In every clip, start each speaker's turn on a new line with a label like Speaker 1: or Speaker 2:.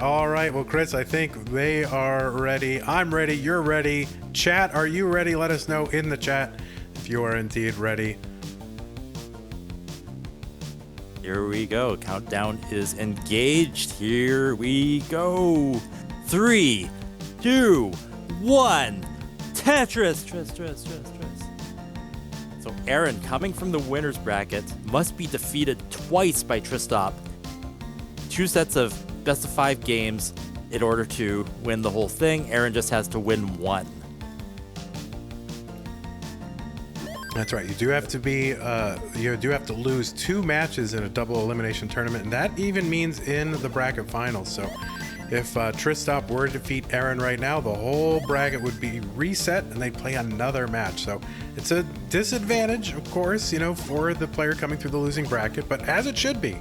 Speaker 1: All right, well, Chris, I think they are ready. I'm ready. You're ready. Chat, are you ready? Let us know in the chat if you are indeed ready.
Speaker 2: Here we go. Countdown is engaged. Here we go. 3, 2, 1. Tetris. So Eren, coming from the winner's bracket, must be defeated twice by Tristop. 2 sets of best of 5 games in order to win the whole thing. Eren just has to win 1.
Speaker 1: That's right. You do have to be. You do have to lose 2 matches in a double elimination tournament, and that even means in the bracket finals. So, if Tristop were to defeat Eren right now, the whole bracket would be reset, and they'd play another match. So, it's a disadvantage, of course, for the player coming through the losing bracket, but as it should be.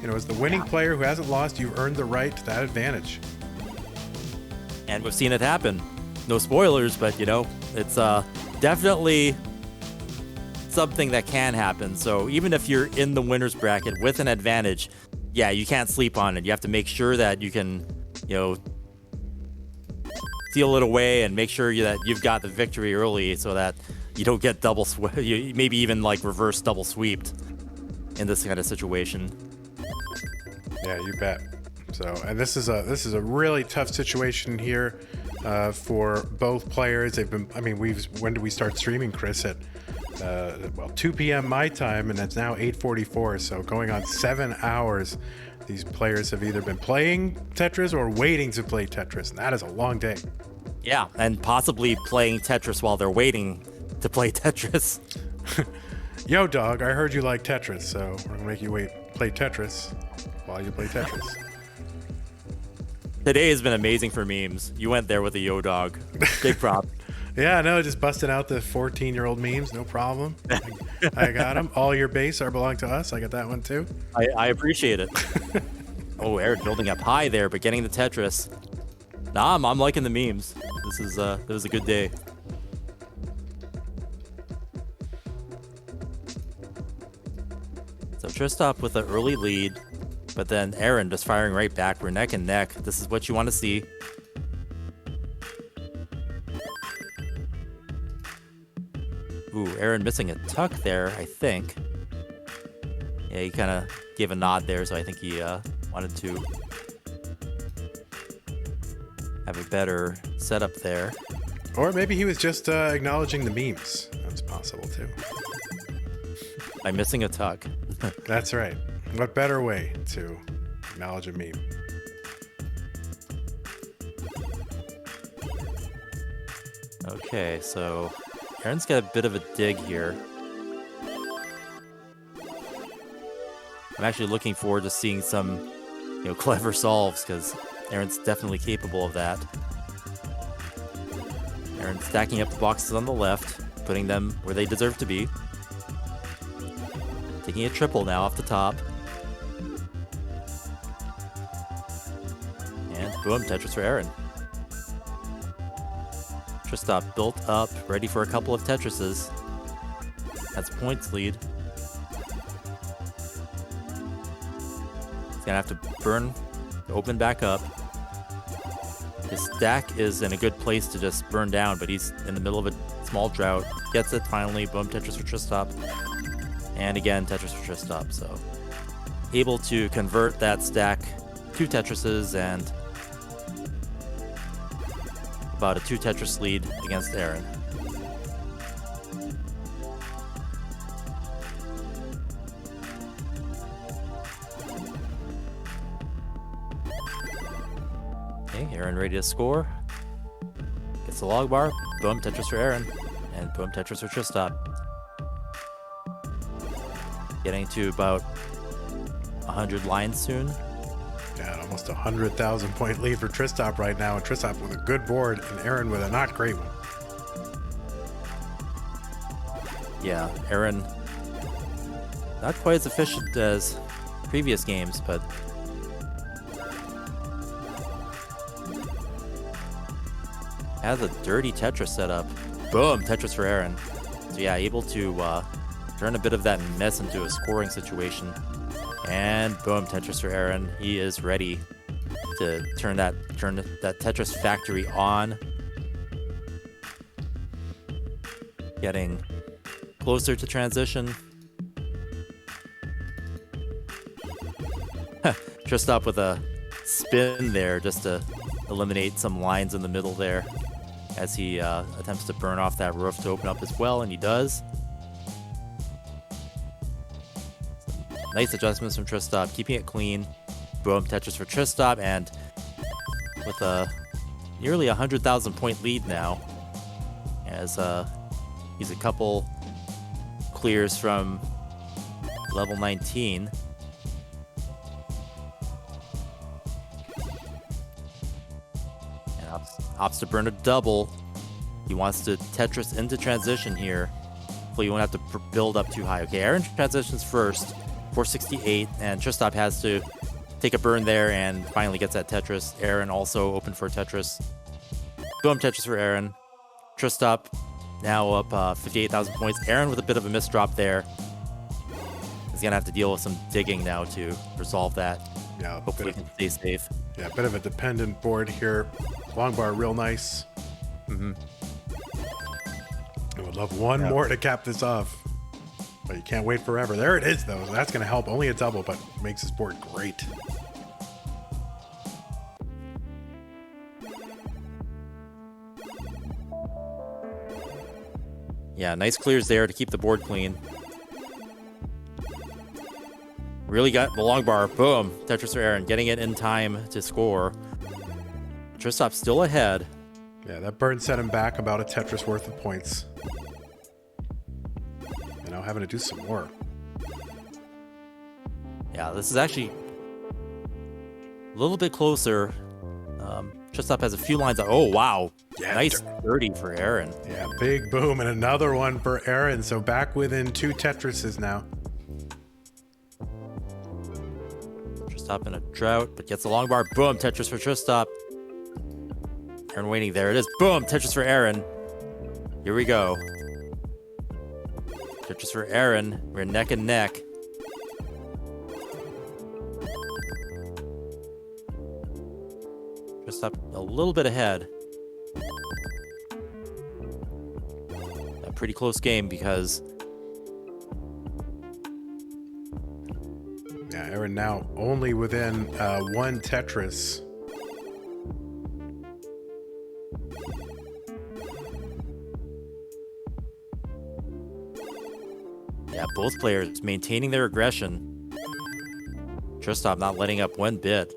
Speaker 1: As the winning player who hasn't lost, you've earned the right to that advantage.
Speaker 2: And we've seen it happen. No spoilers, but it's definitely something that can happen. So even if you're in the winner's bracket with an advantage, yeah, you can't sleep on it. You have to make sure that you can, seal it away and make sure that you've got the victory early so that you don't get maybe even like reverse double sweeped in this kind of situation.
Speaker 1: Yeah, you bet. So, and this is a really tough situation here for both players. They've been. I mean, when did we start streaming, Chris? At 2 p.m. my time, and it's now 8:44. So, going on 7 hours. These players have either been playing Tetris or waiting to play Tetris, and that is a long day.
Speaker 2: Yeah, and possibly playing Tetris while they're waiting to play Tetris.
Speaker 1: Yo, dog, I heard you like Tetris, so we're gonna make you play Tetris while you play Tetris.
Speaker 2: Today has been amazing for memes. You went there with a yo dog. Big prop.
Speaker 1: Yeah, no, just busting out the 14-year-old memes, no problem. I got them. All your base belong to us. I got that one too.
Speaker 2: I appreciate it. Oh, Eren building up high there, but getting the Tetris. Nah, I'm liking the memes. This was a good day. So Tristop with an early lead, but then Eren just firing right back. We're neck and neck. This is what you want to see. Ooh, Eren missing a tuck there, I think. Yeah, he kind of gave a nod there, so I think he wanted to have a better setup there.
Speaker 1: Or maybe he was just acknowledging the memes. That's possible too.
Speaker 2: By missing a tuck.
Speaker 1: That's right. What better way to acknowledge a meme?
Speaker 2: Okay, so Eren's got a bit of a dig here. I'm actually looking forward to seeing some, clever solves, because Eren's definitely capable of that. Eren stacking up the boxes on the left, putting them where they deserve to be. Taking a triple now off the top. And boom, Tetris for Eren. Tristop built up, ready for a couple of Tetrises. That's points lead. He's gonna have to burn, open back up. His stack is in a good place to just burn down, but he's in the middle of a small drought. Gets it finally, boom, Tetris for Tristop. And again, Tetris for Tristop, so able to convert that stack to Tetrises and about a 2 Tetris lead against Eren. Okay, Eren ready to score. Gets the log bar, boom, Tetris for Eren, and boom, Tetris for Tristop. Getting to about 100 lines soon.
Speaker 1: Yeah, almost 100,000 point lead for Tristop right now, and Tristop with a good board, and Eren with a not great one.
Speaker 2: Yeah, Eren not quite as efficient as previous games, but has a dirty Tetris setup. Boom, Tetris for Eren. So yeah, able to turn a bit of that mess into a scoring situation. And boom, Tetris for Eren. He is ready. to turn that Tetris factory on. Getting closer to transition. Tristop with a spin there just to eliminate some lines in the middle there as he attempts to burn off that roof to open up as well, and he does. Nice adjustments from Tristop, keeping it clean. Boom, Tetris for Tristop, and with a nearly 100,000 point lead now, as he's a couple clears from level 19. And opts to burn a double. He wants to Tetris into transition here. Hopefully you won't have to build up too high. Okay, Eren transitions first, 468, and Tristop has to take a burn there and finally gets that Tetris. Eren also open for Tetris. Boom, Tetris for Eren. Tristop now up 58,000 points. Eren with a bit of a misdrop there. He's going to have to deal with some digging now to resolve that.
Speaker 1: Yeah,
Speaker 2: hopefully he can stay safe.
Speaker 1: Yeah, a bit of a dependent board here. Long bar, real nice.
Speaker 2: Mm-hmm.
Speaker 1: I would love one more to cap this off. But you can't wait forever. There it is, though. That's going to help. Only a double, but makes this board great.
Speaker 2: Yeah, nice clears there to keep the board clean. Really got the long bar. Boom. Tetris for Eren, getting it in time to score. Tristop still ahead.
Speaker 1: Yeah, that burn set him back about a Tetris worth of points. And now having to do some more.
Speaker 2: Yeah, this is actually a little bit closer. Tristop has a few lines. Oh, wow.
Speaker 1: Yeah,
Speaker 2: nice 30 for Eren.
Speaker 1: Yeah, big boom and another one for Eren. So back within 2 Tetrises now.
Speaker 2: Tristop in a drought, but gets a long bar. Boom, Tetris for Tristop. Eren waiting. There it is. Boom, Tetris for Eren. Here we go. Tetris for Eren. We're neck and neck. Tristop a little bit ahead. A pretty close game because...
Speaker 1: Yeah, Eren now only within 1 Tetris.
Speaker 2: Yeah, both players maintaining their aggression. Tristop not letting up one bit.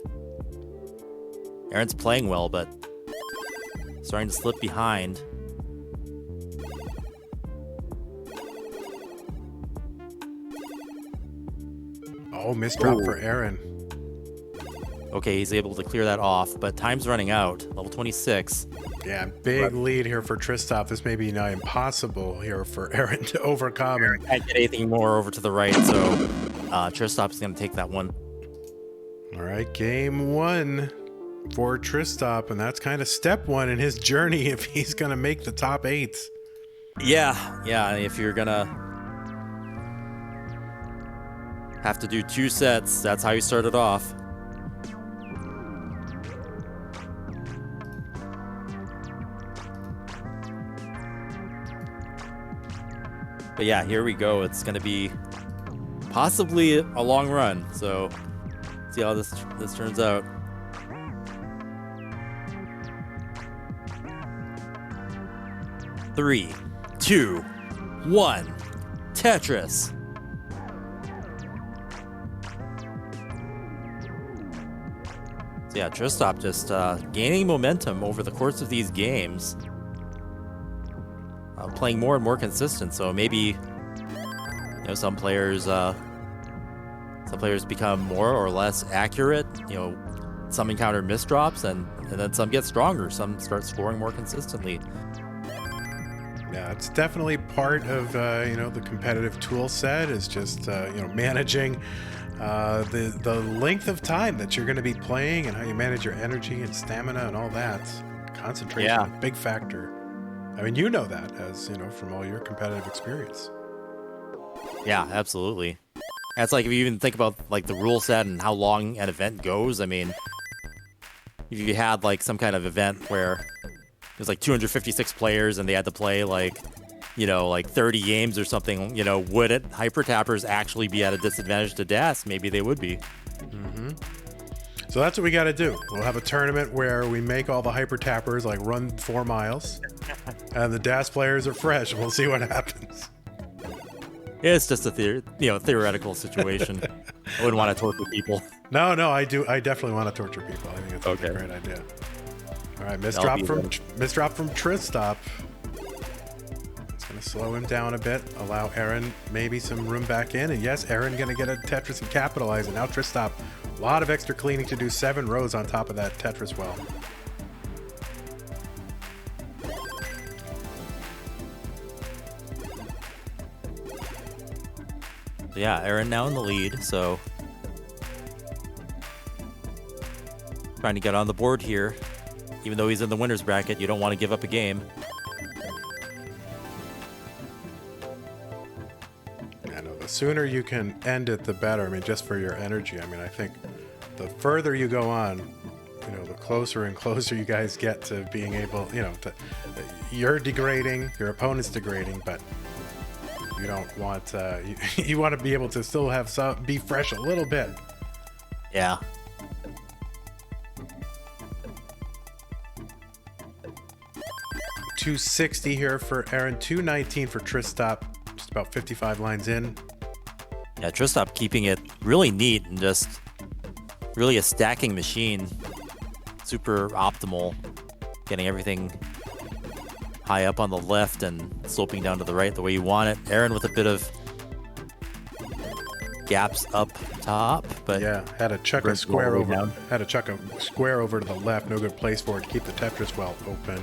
Speaker 2: Eren's playing well, but starting to slip behind.
Speaker 1: Oh, misdrop for Eren.
Speaker 2: Okay, he's able to clear that off, but time's running out. Level 26.
Speaker 1: Yeah, big lead here for Tristop. This may be now impossible here for Eren to overcome. And
Speaker 2: Can't get anything more over to the right, so Tristop's going to take that one.
Speaker 1: all right, game 1 for Tristop, and that's kind of step 1 in his journey if he's going to make the top 8.
Speaker 2: Yeah, if you're going to have to do 2 sets, that's how you started off. But yeah, here we go. It's going to be possibly a long run, so see how this turns out. Three, 2, 1, Tetris. So yeah, Tristop just gaining momentum over the course of these games. Playing more and more consistent, so maybe some players become more or less accurate. Some encounter misdrops, and then some get stronger. Some start scoring more consistently.
Speaker 1: Yeah, it's definitely part of the competitive tool set is just managing the length of time that you're going to be playing and how you manage your energy and stamina and all that. Concentration,
Speaker 2: Yeah.
Speaker 1: a big factor. I mean, you know that as from all your competitive experience.
Speaker 2: Yeah, absolutely. And it's like if you even think about like the rule set and how long an event goes. I mean, if you had like some kind of event where there's like 256 players and they had to play like, you know, like 30 games or something, you know, would it hyper tappers actually be at a disadvantage to DAS? Maybe they would be.
Speaker 1: Mm-hmm. So that's what we got to do. We'll have a tournament where we make all the hyper tappers like run 4 miles, and the DAS players are fresh. We'll see what happens.
Speaker 2: It's just a theoretical situation. I wouldn't want to torture people.
Speaker 1: No, I do. I definitely want to torture people. I think it's a great idea. All right, misdrop from Tristop. It's gonna slow him down a bit, allow Eren maybe some room back in, and yes, Eren gonna get a Tetris and capitalize. And now Tristop, a lot of extra cleaning to do. 7 rows on top of that Tetris well.
Speaker 2: Yeah, Eren now in the lead, so trying to get on the board here. Even though he's in the winner's bracket, you don't want to give up a game.
Speaker 1: I know, the sooner you can end it, the better. I mean, just for your energy. I mean, I think the further you go on, you know, the closer and closer you guys get to being able, you know, you're degrading, your opponent's degrading, but you don't want, you want to be able to still have be fresh a little bit.
Speaker 2: Yeah.
Speaker 1: $260 here for Eren, $219 for Tristop, just about 55 lines in.
Speaker 2: Yeah, Tristop keeping it really neat and just really a stacking machine. Super optimal, getting everything high up on the left and sloping down to the right the way you want it. Eren with a bit of gaps up top, but
Speaker 1: yeah, had to chuck a square over. Had to chuck a square over to the left. No good place for it to keep the Tetris well open.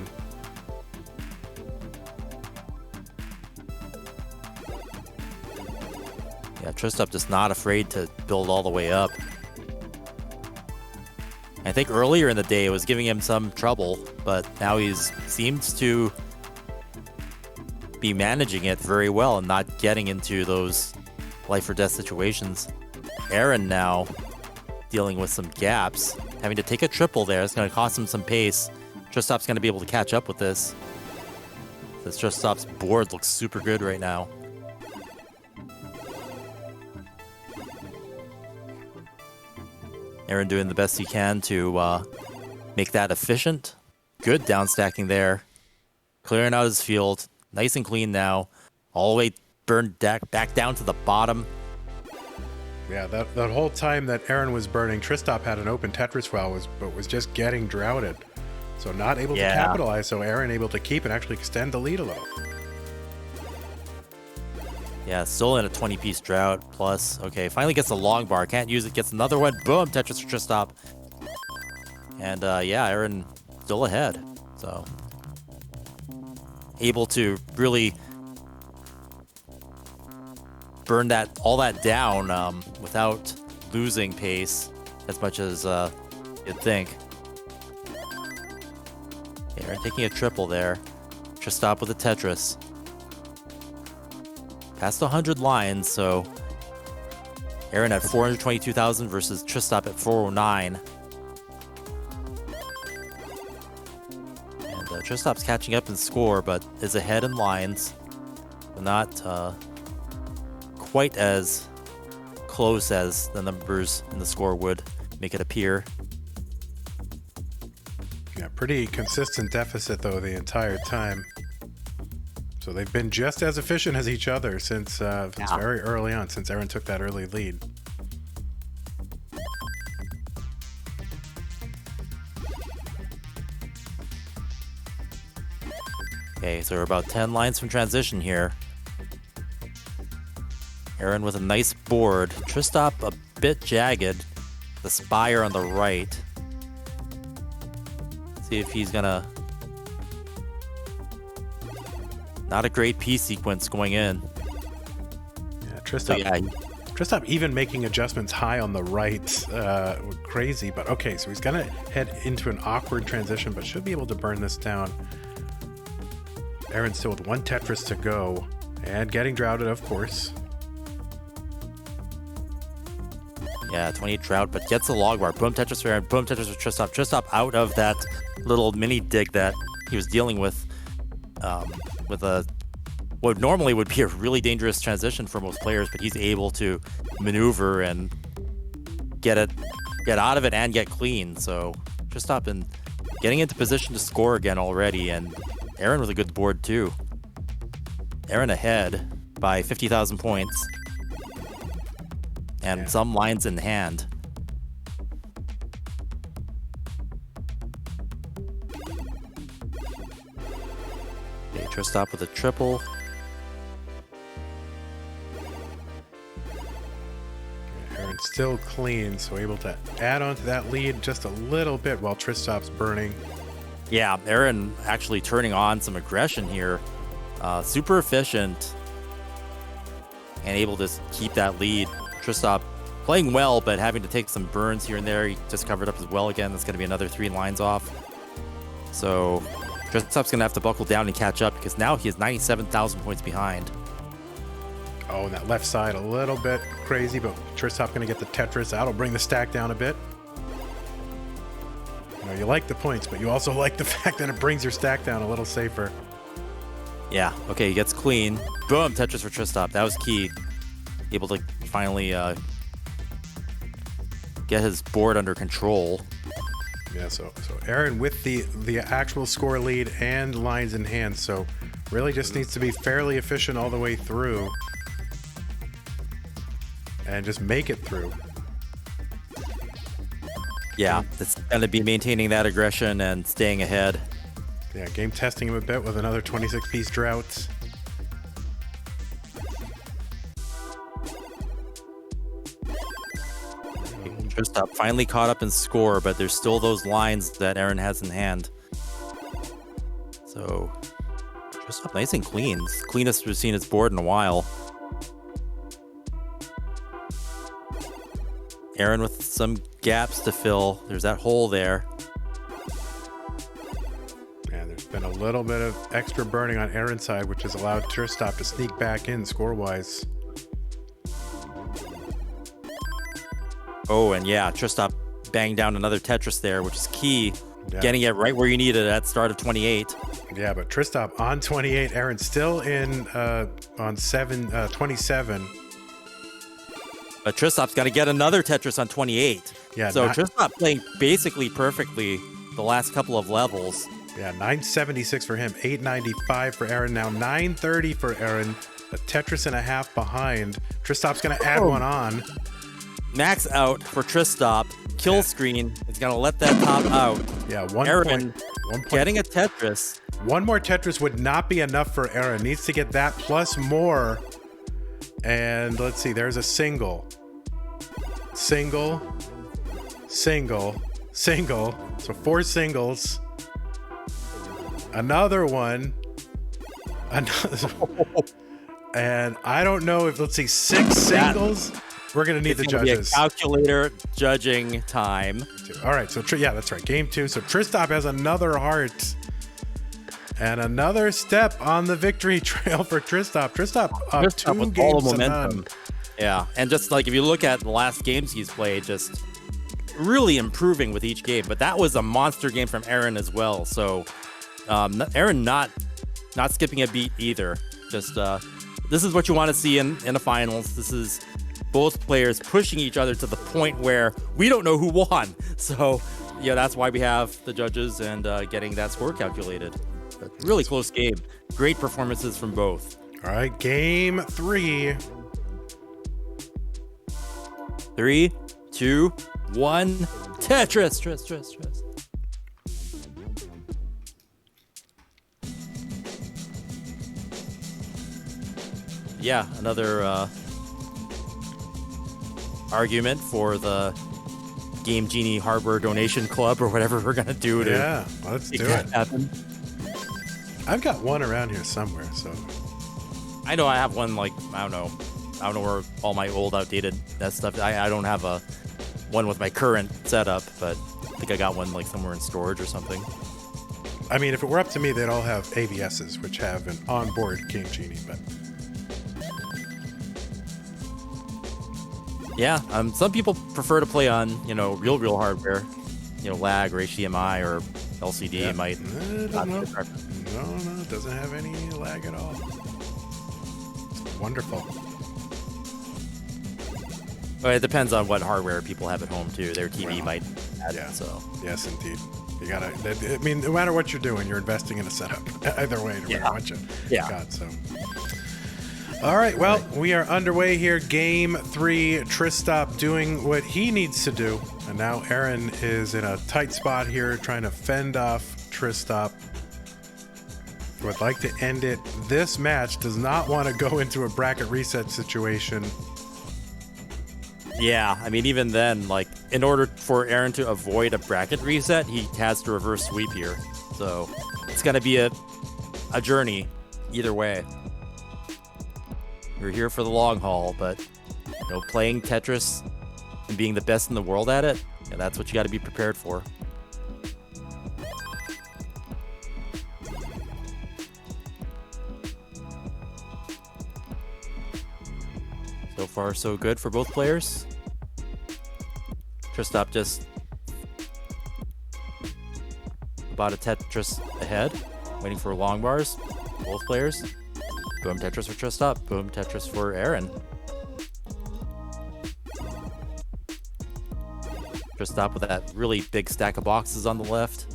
Speaker 2: Yeah, Tristop just not afraid to build all the way up. I think earlier in the day it was giving him some trouble, but now seems to be managing it very well and not getting into those life or death situations. Eren now dealing with some gaps, having to take a triple there. It's going to cost him some pace. Tristop's going to be able to catch up with this. This Tristop's board looks super good right now. Eren doing the best he can to make that efficient. Good down stacking there. Clearing out his field. Nice and clean now. All the way burned back down to the bottom.
Speaker 1: Yeah, that whole time that Eren was burning, Tristop had an open Tetris well, but was just getting droughted. So not able to capitalize, so Eren able to keep and actually extend the lead a little.
Speaker 2: Yeah, still in a 20-piece drought. Plus, okay, finally gets a long bar. Can't use it. Gets another one. Boom, Tetris for Tristop. And yeah, Eren still ahead. So able to really burn all that down without losing pace as much as you'd think. Okay, Eren taking a triple there. Tristop with a Tetris. Past 100 lines, so Eren at 422,000 versus Tristop at 409. And Tristop's catching up in score, but is ahead in lines. Not quite as close as the numbers in the score would make it appear.
Speaker 1: Yeah, pretty consistent deficit, though, the entire time. So they've been just as efficient as each other since very early on, since Eren took that early lead.
Speaker 2: Okay, so we're about 10 lines from transition here. Eren with a nice board. Tristop a bit jagged. The spire on the right. See if he's gonna... Not a great piece sequence going in.
Speaker 1: Yeah, Tristop even making adjustments high on the right. Crazy, but okay, so he's gonna head into an awkward transition, but should be able to burn this down. Eren still with 1 Tetris to go, and getting droughted, of course.
Speaker 2: Yeah, 28 drought, but gets the log bar. Boom Tetris for Eren, boom Tetris for Tristop. Tristop out of that little mini dig that he was dealing with what normally would be a really dangerous transition for most players, but he's able to maneuver and get out of it and get clean. So Tristop been getting into position to score again already, and Eren with a good board too. Eren ahead by 50,000 points. And some lines in hand. Okay, Tristop with a triple.
Speaker 1: Eren's still clean, so able to add on to that lead just a little bit while Tristop's burning.
Speaker 2: Yeah, Eren actually turning on some aggression here. Super efficient. And able to keep that lead. Tristop playing well, but having to take some burns here and there. He just covered up as well again. That's going to be another 3 lines off. So Tristop's going to have to buckle down and catch up because now he is 97,000 points behind.
Speaker 1: Oh, and that left side a little bit crazy, but Tristop going to get the Tetris. That'll bring the stack down a bit. You know, you like the points, but you also like the fact that it brings your stack down a little safer.
Speaker 2: Yeah, okay, he gets clean. Boom, Tetris for Tristop. That was key. Able to finally get his board under control.
Speaker 1: Yeah, so Eren with the actual score lead and lines in hand, so really just needs to be fairly efficient all the way through and just make it through.
Speaker 2: Yeah, it's going to be maintaining that aggression and staying ahead.
Speaker 1: Yeah, game testing him a bit with another 26-piece drought.
Speaker 2: Tristop finally caught up in score, but there's still those lines that Eren has in hand. So Tristop nice and clean. It's the cleanest we've seen his board in a while. Eren with some gaps to fill. There's that hole there.
Speaker 1: And there's been a little bit of extra burning on Eren's side, which has allowed Tristop to sneak back in score-wise.
Speaker 2: Oh, and yeah, Tristop banged down another Tetris there, which is key.
Speaker 1: Yeah.
Speaker 2: Getting it right where you need it at start of 28.
Speaker 1: Yeah, but Tristop on 28. Eren still in on 27.
Speaker 2: But Tristop's got to get another Tetris on 28.
Speaker 1: Yeah,
Speaker 2: so Tristop playing basically perfectly the last couple of levels.
Speaker 1: Yeah, 976 for him, 895 for Eren. Now 930 for Eren, a Tetris and a half behind. Tristop's going to add one on.
Speaker 2: Max out for Tristop. Kill screen is going to let that top out.
Speaker 1: Yeah,
Speaker 2: Eren getting a Tetris.
Speaker 1: One more Tetris would not be enough for Eren. Needs to get that plus more. And let's see, there's a single. Single. Single. Single. So 4 singles. Another one. Another. And I don't know if, let's see, 6 singles. We're going to need the judges.
Speaker 2: Be a calculator judging time.
Speaker 1: All right, so yeah, that's right. Game 2. So Tristop has another heart. And another step on the victory trail for Tristop. Tristop up 2 games
Speaker 2: all the momentum. Yeah, and just like if you look at the last games he's played, just really improving with each game. But that was a monster game from Eren as well. So Eren not skipping a beat either. Just this is what you want to see in the finals. This is both players pushing each other to the point where we don't know who won. So yeah, that's why we have the judges and getting that score calculated. But really close game. Great performances from both.
Speaker 1: All right, game 3.
Speaker 2: 3, 2, 1. Tetris. Yeah, another argument for the Game Genie Hardware Donation Club or whatever we're gonna do to
Speaker 1: let's
Speaker 2: make
Speaker 1: do
Speaker 2: that
Speaker 1: it.
Speaker 2: happen.
Speaker 1: I've got one around here somewhere, so
Speaker 2: I know I have one, like, I don't know where all my old outdated that stuff. I don't have a one with my current setup, but I think I got one like somewhere in storage or something.
Speaker 1: I mean, if it were up to me, they'd all have AVSs, which have an onboard Game Genie, but
Speaker 2: Yeah, some people prefer to play on, real hardware, lag or HDMI or LCD might
Speaker 1: I don't know. No, it doesn't have any lag at all. It's wonderful.
Speaker 2: Well, it depends on what hardware people have at home too. Their TV might add
Speaker 1: yeah.
Speaker 2: it, so.
Speaker 1: Yes, indeed. You gotta. I mean, no matter what you're doing, you're investing in a setup. Either way, no matter what you got. So. All right. Well, we are underway here. Game 3. Tristop doing what he needs to do, and now Eren is in a tight spot here, trying to fend off Tristop. Would like to end it. This match does not want to go into a bracket reset situation.
Speaker 2: Yeah, I mean, even then, like, in order for Eren to avoid a bracket reset, he has to reverse sweep here. So it's going to be a journey either way. You're here for the long haul, but, playing Tetris and being the best in the world at it, that's what you got to be prepared for. So far, so good for both players. Tristop just about a Tetris ahead, waiting for long bars. Both players. Boom Tetris for Tristop. Boom Tetris for Eren. Tristop with that really big stack of boxes on the left.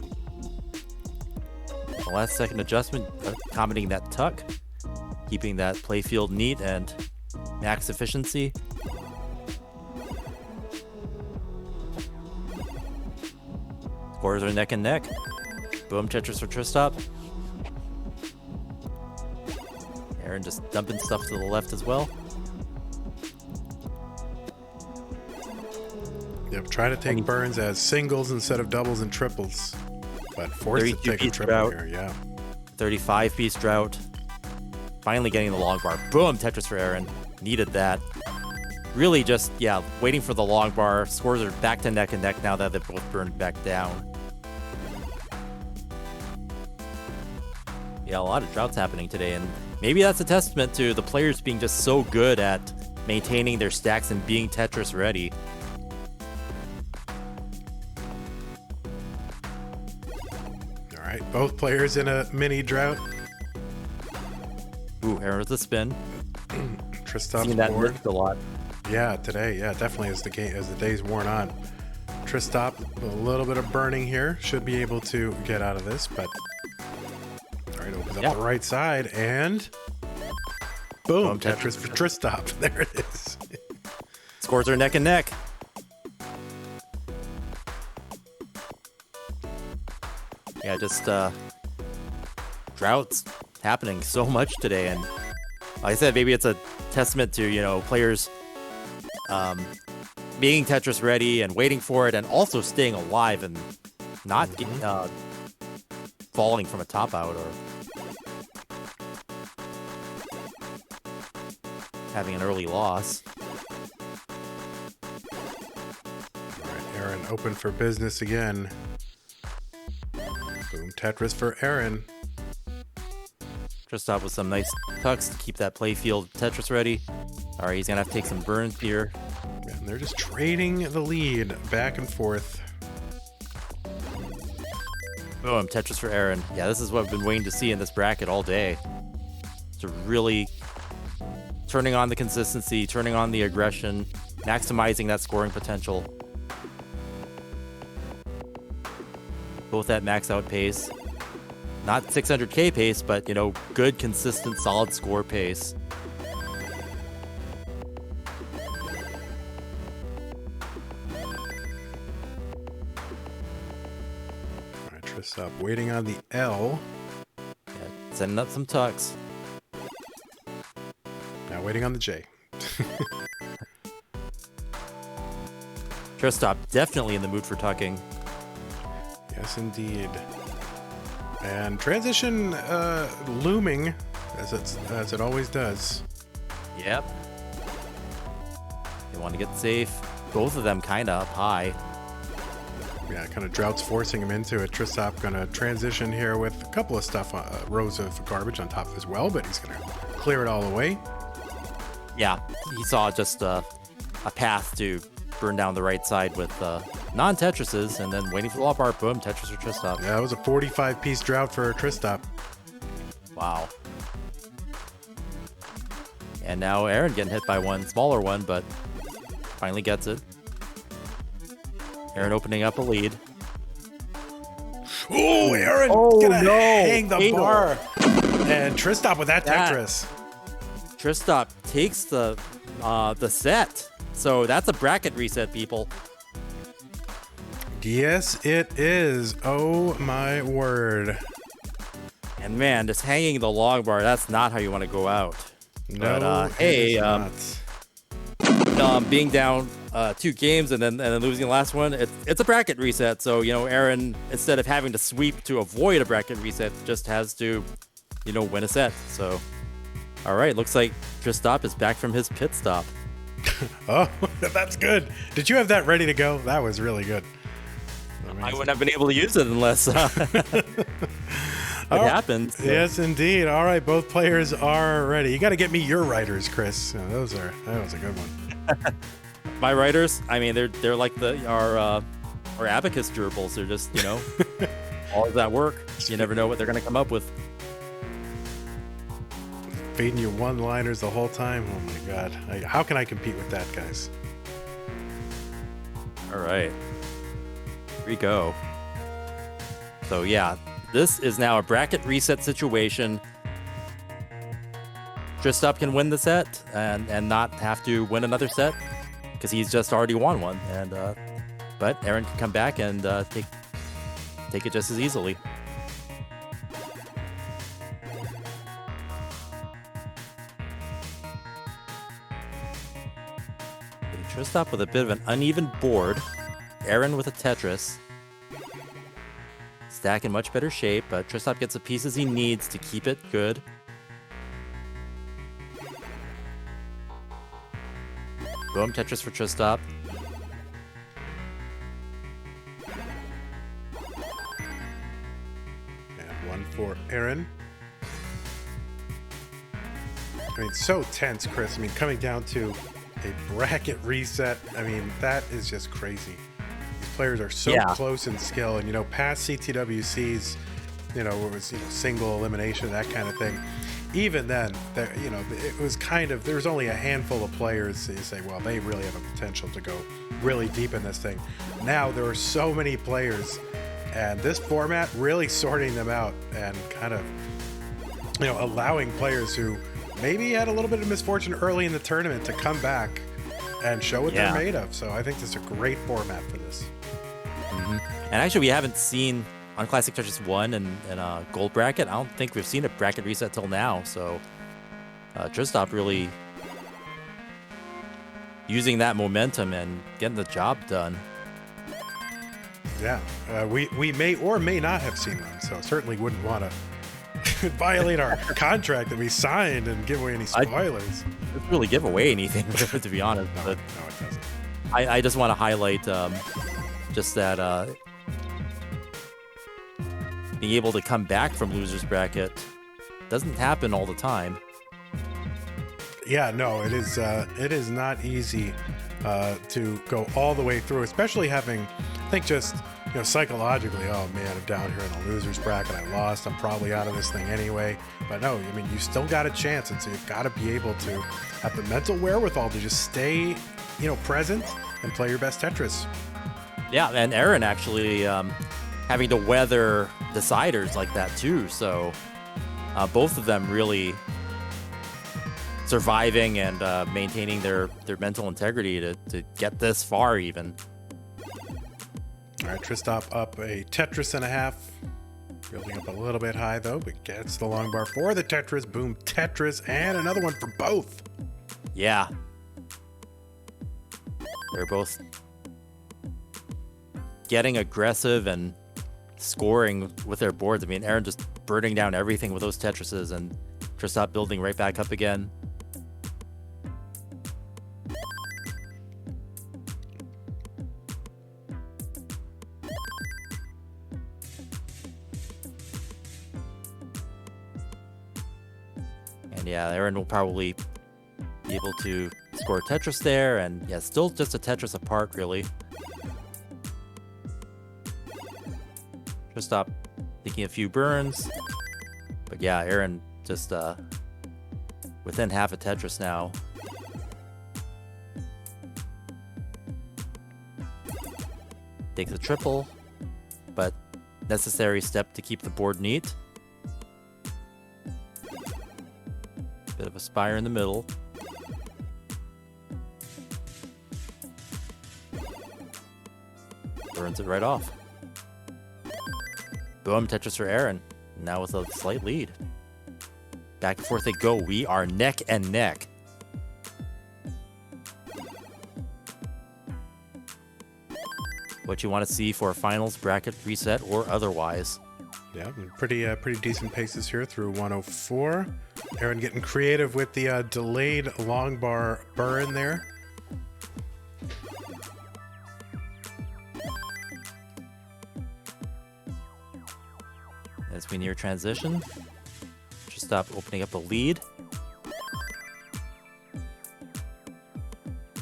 Speaker 2: The last second adjustment, accommodating that tuck, keeping that playfield neat and max efficiency. Scores are neck and neck. Boom Tetris for Tristop. Eren just dumping stuff to the left as well.
Speaker 1: Yep, try to take burns as singles instead of doubles and triples. But forced to take a triple here, yeah.
Speaker 2: 35-piece drought. Finally getting the long bar. Boom, Tetris for Eren. Needed that. Really just, waiting for the long bar. Scores are back to neck and neck now that they've both burned back down. Yeah, a lot of droughts happening today, and maybe that's a testament to the players being just so good at maintaining their stacks and being Tetris ready.
Speaker 1: All right, both players in a mini drought.
Speaker 2: Ooh, Eren with the spin.
Speaker 1: Tristop's
Speaker 2: that
Speaker 1: board.
Speaker 2: A lot.
Speaker 1: Yeah, today, definitely as the day's worn on. Tristop, a little bit of burning here, should be able to get out of this, but all right, opens up the right side and boom, Tetris for Tristop. There it is.
Speaker 2: Scores are neck and neck. Yeah, just droughts happening so much today, and like I said, maybe it's a testament to players being Tetris ready and waiting for it, and also staying alive and not falling from a top out or having an early loss.
Speaker 1: All right, Eren open for business again. Boom Tetris for Eren.
Speaker 2: Tristop with some nice tucks to keep that playfield Tetris ready. All right, he's gonna have to take some burns here.
Speaker 1: And they're just trading the lead back and forth.
Speaker 2: Boom, Tetris for Eren. Yeah, this is what I've been waiting to see in this bracket all day. To really turning on the consistency, turning on the aggression, maximizing that scoring potential. Both at max out pace. Not 600k pace, but, good, consistent, solid score pace.
Speaker 1: All right, Tristop waiting on the L.
Speaker 2: Yeah, sending up some tucks.
Speaker 1: Now waiting on the J.
Speaker 2: Tristop definitely in the mood for tucking.
Speaker 1: Yes, indeed. And transition looming as it always does.
Speaker 2: Yep. They want to get safe. Both of them kind of up high.
Speaker 1: Yeah, kind of droughts forcing him into it. Tristop going to transition here with a couple of stuff, rows of garbage on top as well, but he's going to clear it all away.
Speaker 2: Yeah, he saw just a path to burn down the right side with non-Tetrises, and then waiting for the law bar. Boom, Tetris or Tristop.
Speaker 1: Yeah, that was a 45-piece drought for Tristop.
Speaker 2: Wow. And now Eren getting hit by one smaller one, but finally gets it. Eren opening up a lead.
Speaker 1: Oh, Eren gonna hang the bar. And Tristop with that Tetris.
Speaker 2: Tristop takes the set. So that's a bracket reset, people.
Speaker 1: Yes, it is. Oh my word.
Speaker 2: And man, just hanging the long bar, that's not how you want to go out.
Speaker 1: No,
Speaker 2: but hey, being down 2 games and then losing the last one, it's a bracket reset. So, you know, Eren, instead of having to sweep to avoid a bracket reset, just has to, you know, win a set. So, all right, looks like Tristop is back from his pit stop.
Speaker 1: Oh, that's good. Did you have that ready to go? That was really good. Amazing.
Speaker 2: I wouldn't have been able to use it unless it happened. So.
Speaker 1: Yes, indeed. All right, both players are ready. You got to get me your riders, Chris. That was a good one.
Speaker 2: My riders, I mean, they're like our abacus gerbils. They're just, you know, all of that work. You never know what they're going to come up with.
Speaker 1: Feeding you one-liners the whole time. Oh my God. How can I compete with that, guys?
Speaker 2: All right. Here we go. So yeah, this is now a bracket reset situation. Tristop can win the set and not have to win another set because he's just already won one. And but Eren can come back and take it just as easily. Tristop with a bit of an uneven board. Eren with a Tetris. Stack in much better shape, but Tristop gets the pieces he needs to keep it good. Boom, Tetris for Tristop.
Speaker 1: And one for Eren. I mean, so tense, Chris. I mean, coming down to a bracket reset. I mean, that is just crazy. These players are so close in skill, and you know, past CTWCs, you know, where it was single elimination, that kind of thing. Even then, you know, it was kind of, there was only a handful of players that you say, well, they really have a potential to go really deep in this thing. Now there are so many players, and this format really sorting them out and kind of, you know, allowing players who maybe had a little bit of misfortune early in the tournament to come back and show what they're made of. So I think this is a great format for this.
Speaker 2: Mm-hmm. And actually, we haven't seen on Classic Tetris 1 and Gold Bracket, I don't think we've seen a bracket reset till now. So Tristop really using that momentum and getting the job done.
Speaker 1: Yeah, we may or may not have seen one, so certainly wouldn't want to violate our contract that we signed and give away any spoilers.
Speaker 2: It doesn't really give away anything, to be honest.
Speaker 1: No,
Speaker 2: but
Speaker 1: no, it doesn't.
Speaker 2: I just want to highlight just that being able to come back from loser's bracket doesn't happen all the time.
Speaker 1: Yeah, no, it is not easy to go all the way through, especially having, I think, just, you know, psychologically, oh man, I'm down here in the loser's bracket, I lost, I'm probably out of this thing anyway. But no, I mean, you still got a chance, and so you've got to be able to have the mental wherewithal to just stay, you know, present and play your best Tetris.
Speaker 2: Yeah, and Eren actually having to weather deciders like that too. So both of them really surviving and maintaining their mental integrity to get this far even.
Speaker 1: All right, Tristop up a Tetris and a half. Building up a little bit high though, but gets the long bar for the Tetris. Boom, Tetris, and another one for both.
Speaker 2: Yeah. They're both getting aggressive and scoring with their boards. I mean, Eren just burning down everything with those Tetrises, and Tristop building right back up again. And yeah, Eren will probably be able to score Tetris there, and yeah, still just a Tetris apart, really. Tristop taking a few burns. But yeah, Eren just within half a Tetris now. Takes a triple, but necessary step to keep the board neat. Bit of a spire in the middle. Burns it right off. Boom, Tetris for Eren. Now with a slight lead. Back and forth they go. We are neck and neck. What you want to see for a finals bracket reset or otherwise.
Speaker 1: Yeah, pretty decent paces here through 104. Eren getting creative with the delayed long bar burn there.
Speaker 2: As we near transition, Tristop opening up a lead.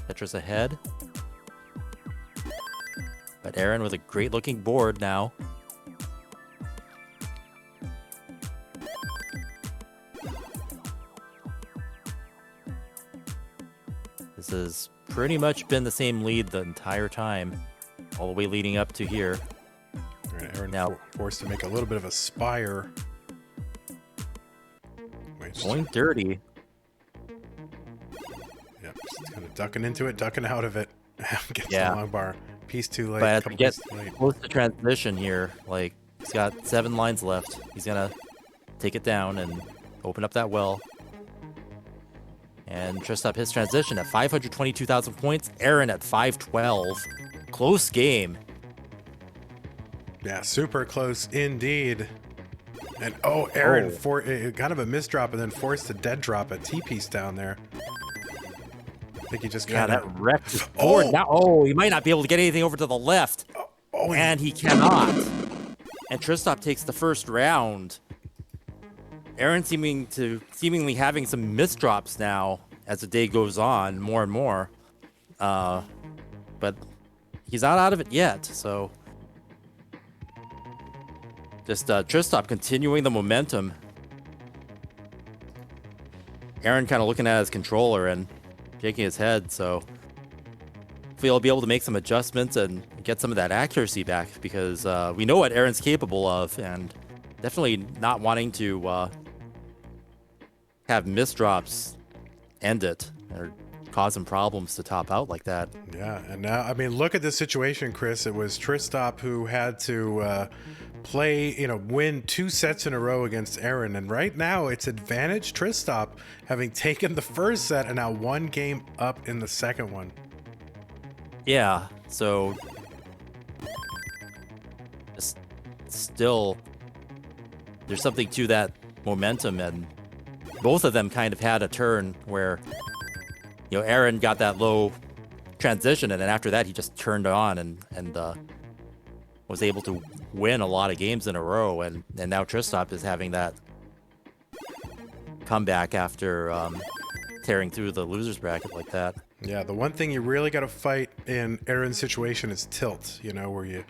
Speaker 2: Tetris ahead. But Eren with a great looking board now. This has pretty much been the same lead the entire time, all the way leading up to here.
Speaker 1: Eren
Speaker 2: Now
Speaker 1: forced to make a little bit of a spire.
Speaker 2: Going dirty.
Speaker 1: Yeah, just kind of ducking into it, ducking out of it. Gets the long bar. Piece too late.
Speaker 2: But as we get close to transition here, like, he's got 7 lines left. He's gonna take it down and open up that well. And Tristop his transition at 522,000 points. Eren at 512. Close game.
Speaker 1: Yeah, super close indeed. And Eren for kind of a misdrop and then forced to dead drop a T-piece down there. I think he just kind of
Speaker 2: that wrecked his board. Now, he might not be able to get anything over to the left. And he cannot. And Tristop takes the first round. Eren seemingly having some misdrops now as the day goes on, more and more. But he's not out of it yet, so just Tristop continuing the momentum. Eren kind of looking at his controller and shaking his head, so hopefully he'll be able to make some adjustments and get some of that accuracy back, because we know what Eren's capable of, and definitely not wanting to have misdrops end it or cause him problems to top out like that.
Speaker 1: Yeah, and now, I mean, look at the situation, Chris. It was Tristop who had to win 2 sets in a row against Eren, and right now it's advantage Tristop, having taken the first set and now 1 game up in the second one.
Speaker 2: Yeah, so still there's something to that momentum, and both of them kind of had a turn where, Eren got that low transition, and then after that he just turned on and was able to win a lot of games in a row, and now Tristop is having that comeback after tearing through the losers bracket like that.
Speaker 1: Yeah, the one thing you really got to fight in Eren's situation is tilt, where you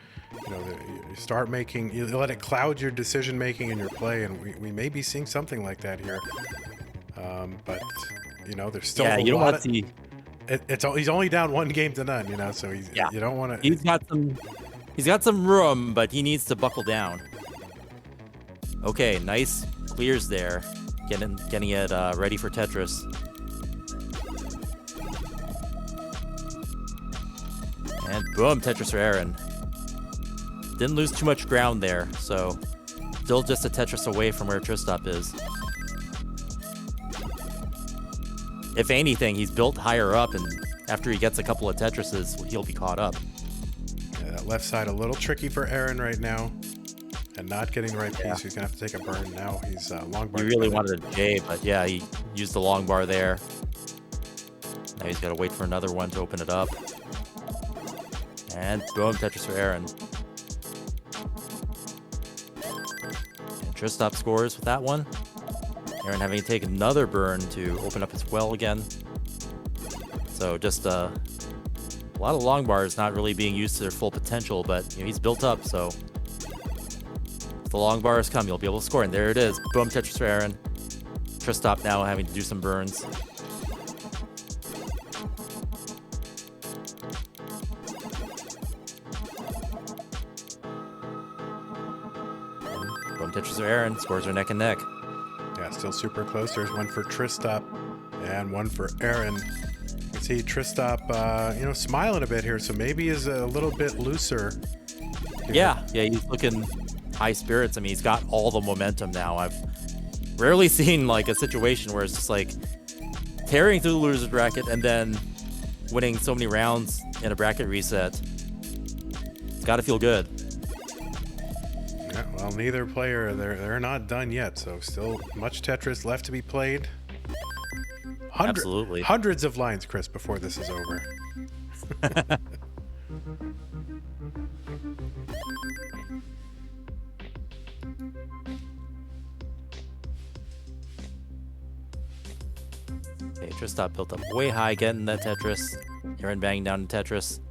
Speaker 1: start making, you let it cloud your decision making and your play, and we may be seeing something like that here. But there's still a
Speaker 2: you don't
Speaker 1: lot
Speaker 2: want to see.
Speaker 1: He's only down 1 game to none, so you don't want to.
Speaker 2: He's got some room, but he needs to buckle down. Okay, nice clears there, getting it ready for Tetris. And boom, Tetris for Eren. Didn't lose too much ground there, so still just a Tetris away from where Tristop is. If anything, he's built higher up, and after he gets a couple of Tetrises, he'll be caught up.
Speaker 1: Yeah, that left side a little tricky for Eren right now, and not getting the right piece. He's gonna have to take a burn now. He's long bar.
Speaker 2: He really wanted a J, but yeah, he used the long bar there. Now he's got to wait for another one to open it up. And boom, Tetris for Eren. And Tristop scores with that one. Eren having to take another burn to open up his well again. So just a lot of long bars not really being used to their full potential, but he's built up, so if the long bars come, you'll be able to score. And there it is. Boom, Tetris for Eren. Tristop now having to do some burns. Boom, Tetris for Eren. Scores are neck and neck.
Speaker 1: Yeah, still super close. There's one for Tristop and one for Eren. You see Tristop, smiling a bit here, so maybe is a little bit looser here.
Speaker 2: Yeah, he's looking high spirits. I mean, he's got all the momentum now. I've rarely seen like a situation where it's just like tearing through the loser's bracket and then winning so many rounds in a bracket reset. It's got to feel good.
Speaker 1: Yeah, well, neither player, they're not done yet, so still much Tetris left to be played.
Speaker 2: Absolutely.
Speaker 1: Hundreds of lines, Chris, before this is over.
Speaker 2: Okay, Tristop built up way high, getting that Tetris. Eren banging down to Tetris.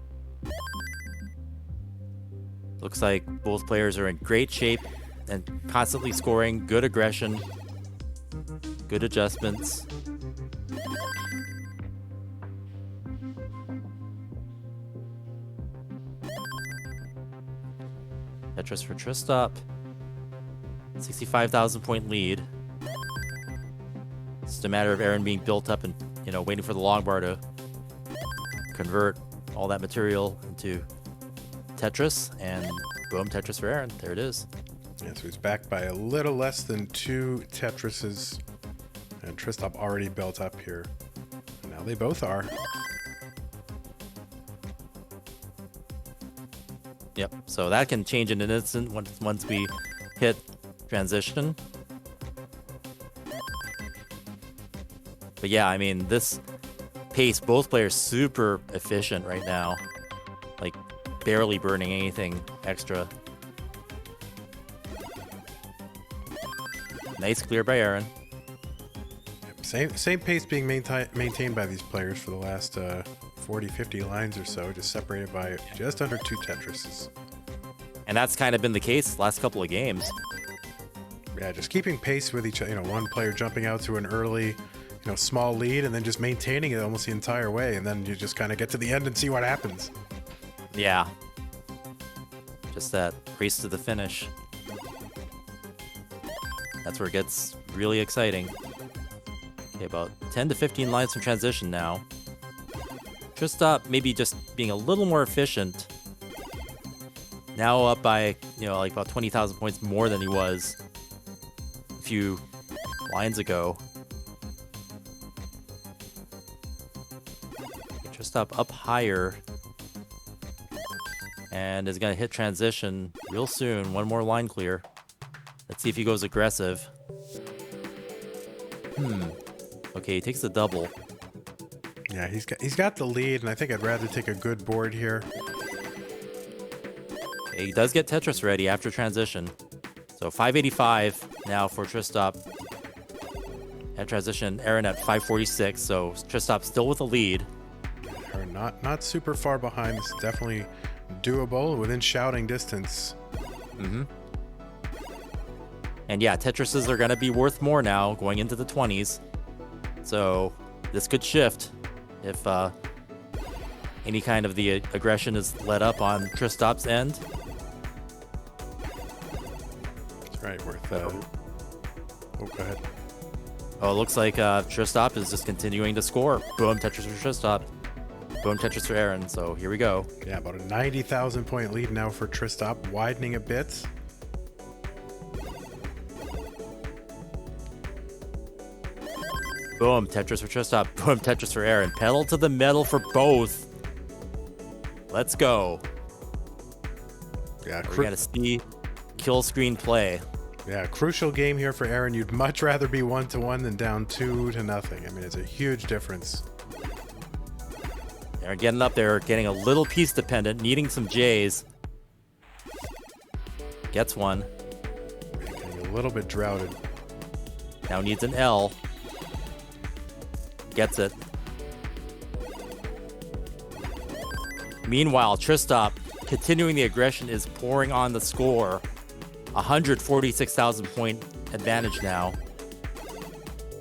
Speaker 2: Looks like both players are in great shape and constantly scoring. Good aggression. Good adjustments. Tetris for Tristop. 65,000 point lead. It's just a matter of Eren being built up and, waiting for the long bar to convert all that material into Tetris, and boom, Tetris for Eren. There it is.
Speaker 1: Yeah, so he's back by a little less than 2 Tetrises, and Tristop already built up here. Now they both are.
Speaker 2: Yep, so that can change in an instant once we hit transition. But yeah, I mean, this pace, both players super efficient right now. Like, barely burning anything extra. Nice clear by Eren.
Speaker 1: Yep, same pace being maintained by these players for the last 40, 50 lines or so, just separated by just under 2 Tetrises.
Speaker 2: And that's kind of been the case last couple of games.
Speaker 1: Yeah, just keeping pace with each other. One player jumping out to an early, small lead and then just maintaining it almost the entire way. And then you just kind of get to the end and see what happens.
Speaker 2: Yeah. Just that race to the finish. That's where it gets really exciting. Okay, about 10 to 15 lines from transition now. Tristop maybe just being a little more efficient. Now up by, like about 20,000 points more than he was a few lines ago. Tristop up higher. And is going to hit transition real soon. One more line clear. Let's see if he goes aggressive. Okay, he takes the double.
Speaker 1: Yeah, he's got the lead, and I think I'd rather take a good board here.
Speaker 2: Okay, he does get Tetris ready after transition. So 585 now for Tristop. At transition, Eren at 546, so Tristop still with a lead.
Speaker 1: Or not super far behind. This is definitely doable, within shouting distance.
Speaker 2: And yeah, Tetrises are going to be worth more now, going into the 20s. So this could shift if any kind of the aggression is let up on Tristop's end.
Speaker 1: That's right, worth... Oh, go ahead.
Speaker 2: Oh, it looks like Tristop is just continuing to score. Boom, Tetris for Tristop. Boom, Tetris for Eren. So here we go.
Speaker 1: Yeah, about a 90,000 point lead now for Tristop, widening a bit.
Speaker 2: Boom, Tetris for Tristop. Boom, Tetris for Eren. Pedal to the metal for both. Let's go.
Speaker 1: Yeah,
Speaker 2: we're going to see kill screen play.
Speaker 1: Yeah, crucial game here for Eren. You'd much rather be 1-1 than down 2-0. I mean, it's a huge difference.
Speaker 2: They're getting up there, getting a little piece dependent, needing some J's. Gets one.
Speaker 1: Getting a little bit droughted.
Speaker 2: Now needs an L. Gets it. Meanwhile, Tristop, continuing the aggression, is pouring on the score. 146,000 point advantage now.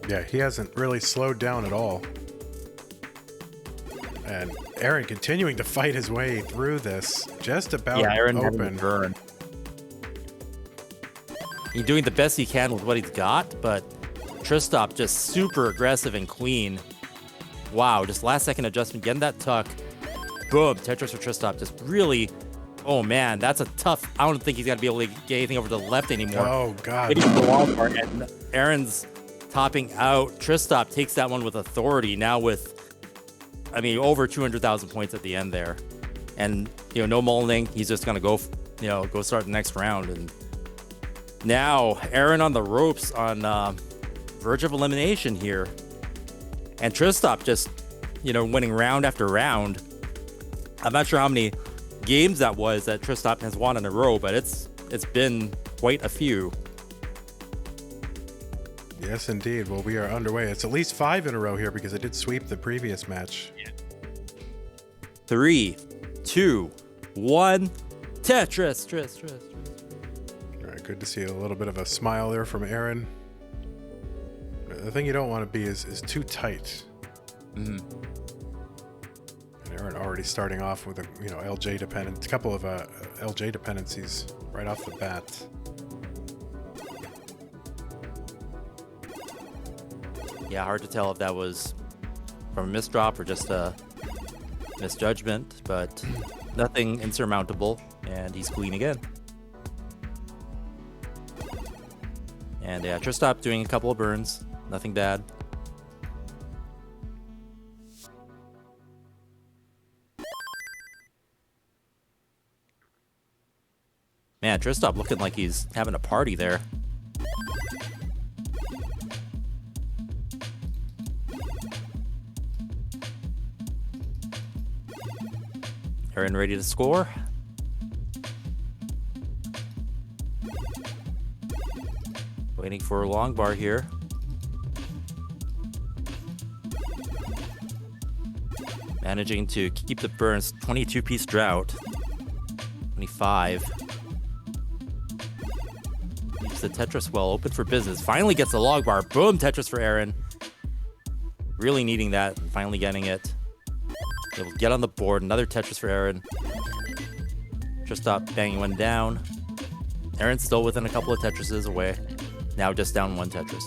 Speaker 1: Yeah, he hasn't really slowed down at all. And Eren continuing to fight his way through this, just about
Speaker 2: Eren
Speaker 1: open.
Speaker 2: Burn. He's doing the best he can with what he's got, but Tristop just super aggressive and clean. Wow, just last second adjustment, getting that tuck. Boom, Tetris for Tristop just really, oh man, that's a tough, I don't think he's going to be able to get anything over to the left anymore.
Speaker 1: Oh, God.
Speaker 2: Hitting the wall part, and Eren's topping out. Tristop takes that one with authority, now with, I mean, over 200,000 points at the end there. And, you know, no mulling, he's just going to go, you know, go start the next round. And now, Eren on the ropes on verge of elimination here. And Tristop just, you know, winning round after round. I'm not sure how many games that was that Tristop has won in a row, but it's been quite a few.
Speaker 1: Yes, indeed. Well, we are underway. It's at least 5 in a row here because it did sweep the previous match.
Speaker 2: 3, 2, 1, Tetris.
Speaker 1: All right, good to see a little bit of a smile there from Eren. The thing you don't want to be is too tight.
Speaker 2: Mm-hmm.
Speaker 1: And Eren already starting off with a LJ dependent, a couple of LJ dependencies right off the bat.
Speaker 2: Yeah, hard to tell if that was from a misdrop or just a misjudgment, but nothing insurmountable, and he's clean again. And yeah, Tristop doing a couple of burns, nothing bad. Man, Tristop looking like he's having a party there. Eren ready to score. Waiting for a long bar here. Managing to keep the burns. 22-piece drought. 25. Keeps the Tetris well open for business. Finally gets the log bar. Boom, Tetris for Eren. Really needing that and finally getting it. Able to get on the board. Another Tetris for Eren. Tristop banging one down. Eren's still within a couple of Tetrises away. Now just down one Tetris.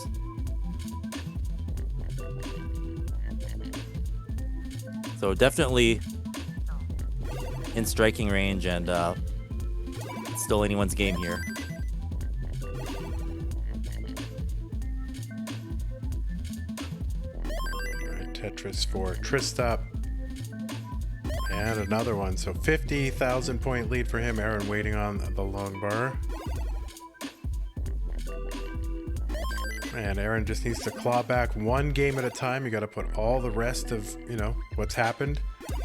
Speaker 2: So definitely in striking range, and still anyone's game here.
Speaker 1: All right, Tetris for Tristop. And another one. So 50,000 point lead for him. Eren waiting on the long bar. And Eren just needs to claw back one game at a time. You got to put all the rest of, what's happened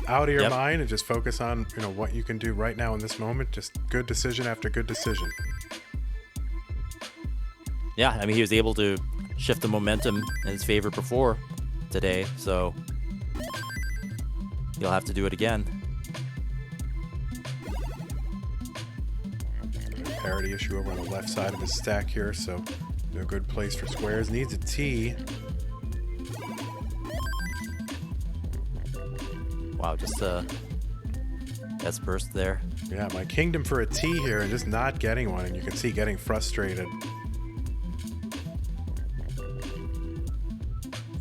Speaker 1: out of your mind and just focus on, what you can do right now in this moment. Just good decision after good decision.
Speaker 2: Yeah, I mean, he was able to shift the momentum in his favor before today, so he'll have to do it again.
Speaker 1: Parity issue over on the left side of his stack here, so no good place for squares. Needs a T.
Speaker 2: Wow, just a S burst there.
Speaker 1: Yeah, my kingdom for a T here and just not getting one, and you can see getting frustrated.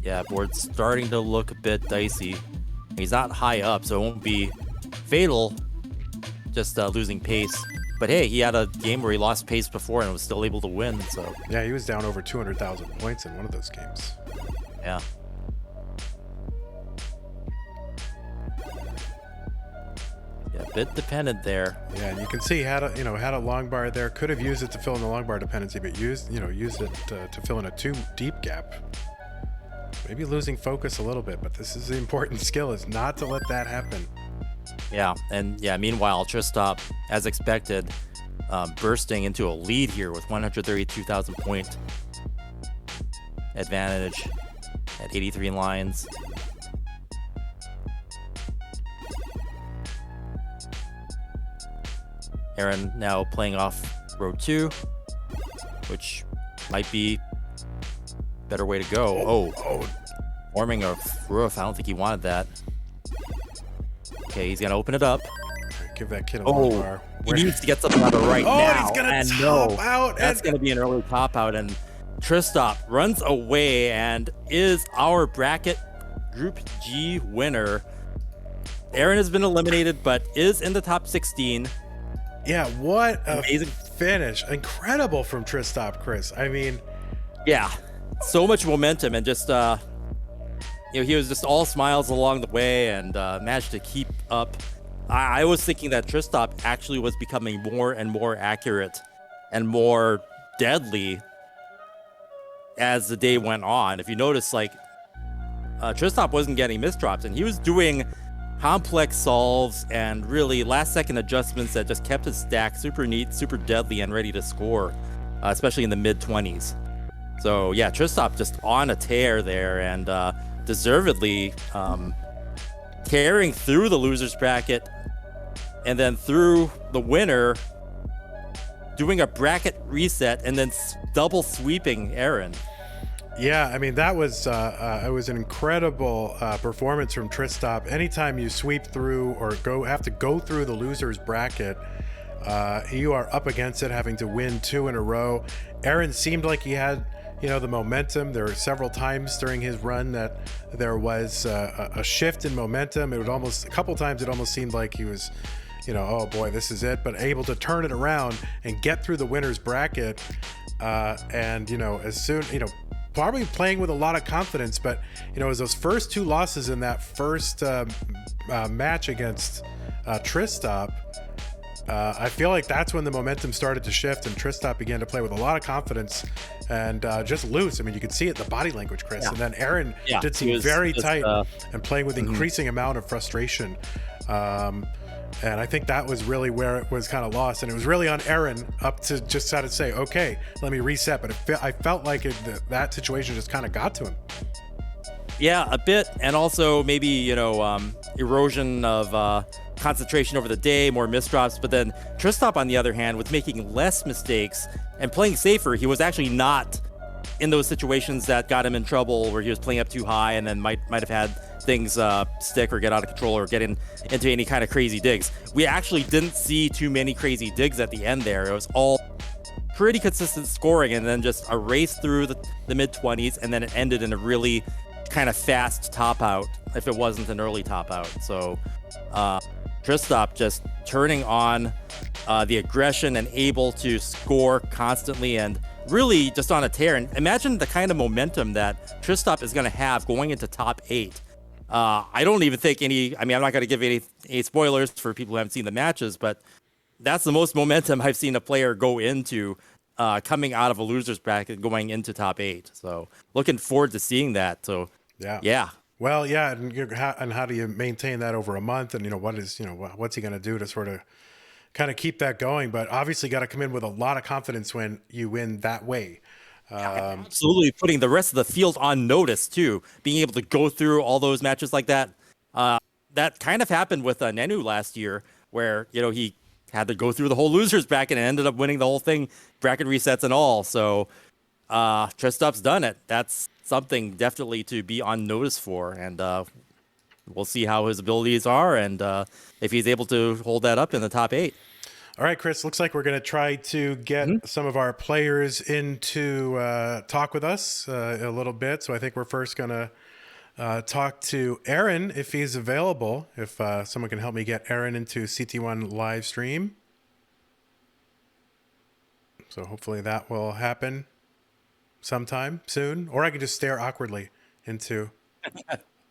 Speaker 2: Yeah, board's starting to look a bit dicey. He's not high up, so it won't be fatal, just losing pace. But hey, he had a game where he lost pace before and was still able to win, so...
Speaker 1: Yeah, he was down over 200,000 points in one of those games.
Speaker 2: Yeah. Yeah, a bit dependent there.
Speaker 1: Yeah, and you can see had a long bar there. Could have used it to fill in the long bar dependency, but used it to fill in a too deep gap. Maybe losing focus a little bit, but this is the important skill, is not to let that happen.
Speaker 2: Yeah, and yeah, meanwhile, Tristop, as expected, bursting into a lead here with 132,000 point advantage at 83 lines. Eren now playing off row 2, which might be a better way to go. Forming a roof. I don't think he wanted that. Okay, he's gonna open it up.
Speaker 1: Give that kid a low bar.
Speaker 2: He needs to get something out of right now.
Speaker 1: He's gonna top out.
Speaker 2: That's gonna be an early top out, and Tristop runs away and is our bracket Group G winner. Eren has been eliminated, but is in the top 16.
Speaker 1: Yeah, what a
Speaker 2: amazing
Speaker 1: finish. Incredible from Tristop, Chris. I mean,
Speaker 2: yeah, so much momentum, and just he was just all smiles along the way, and managed to keep up. I was thinking that Tristop actually was becoming more and more accurate and more deadly as the day went on. If you notice, like, Tristop wasn't getting misdrops, and he was doing complex solves and really last-second adjustments that just kept his stack super neat, super deadly, and ready to score, especially in the mid-20s. So, yeah, Tristop just on a tear there, and deservedly carrying through the losers bracket, and then through the winner, doing a bracket reset, and then double sweeping Eren.
Speaker 1: Yeah, I mean, that was it was an incredible performance from Tristop. Anytime you sweep through or have to go through the losers bracket, you are up against it, having to win 2 in a row. Eren seemed like he had, the momentum. There were several times during his run that there was a shift in momentum. It would a couple times it almost seemed like he was, oh boy, this is it, but able to turn it around and get through the winner's bracket. And, as soon, probably playing with a lot of confidence, but, it was those first 2 losses in that first match against Tristop. I feel like that's when the momentum started to shift and Tristop began to play with a lot of confidence and just loose. I mean, you could see it in the body language, Chris. Yeah. And then Eren did seem very tight and playing with increasing amount of frustration. And I think that was really where it was kind of lost. And it was really on Eren up to just try to say, okay, let me reset. But I felt like that situation just kind of got to him.
Speaker 2: Yeah, a bit. And also maybe, erosion of concentration over the day, more misdrops. But then Tristop, on the other hand, was making less mistakes and playing safer. He was actually not in those situations that got him in trouble where he was playing up too high and then might have had things stick or get out of control or get into any kind of crazy digs. We actually didn't see too many crazy digs at the end there. It was all pretty consistent scoring and then just a race through the mid-20s, and then it ended in a really kind of fast top out if it wasn't an early top out. So Tristop just turning on the aggression and able to score constantly and really just on a tear. And imagine the kind of momentum that Tristop is going to have going into top 8. I don't even think I'm not going to give any spoilers for people who haven't seen the matches, but that's the most momentum I've seen a player go into coming out of a loser's bracket going into top 8. So looking forward to seeing that. So yeah.
Speaker 1: Well, yeah, and how do you maintain that over a month? And what's he going to do to sort of kind of keep that going? But obviously, got to come in with a lot of confidence when you win that way.
Speaker 2: Absolutely, putting the rest of the field on notice too. Being able to go through all those matches like that. That kind of happened with Nenu last year, where he had to go through the whole losers bracket and ended up winning the whole thing, bracket resets and all. So Tristop's done it. That's something definitely to be on notice for, and we'll see how his abilities are and if he's able to hold that up in the top 8.
Speaker 1: All right, Chris, looks like we're going to try to get some of our players into talk with us a little bit. So I think we're first going to talk to Eren if he's available, if someone can help me get Eren into CT1 live stream. So hopefully that will happen sometime soon, or I can just stare awkwardly into.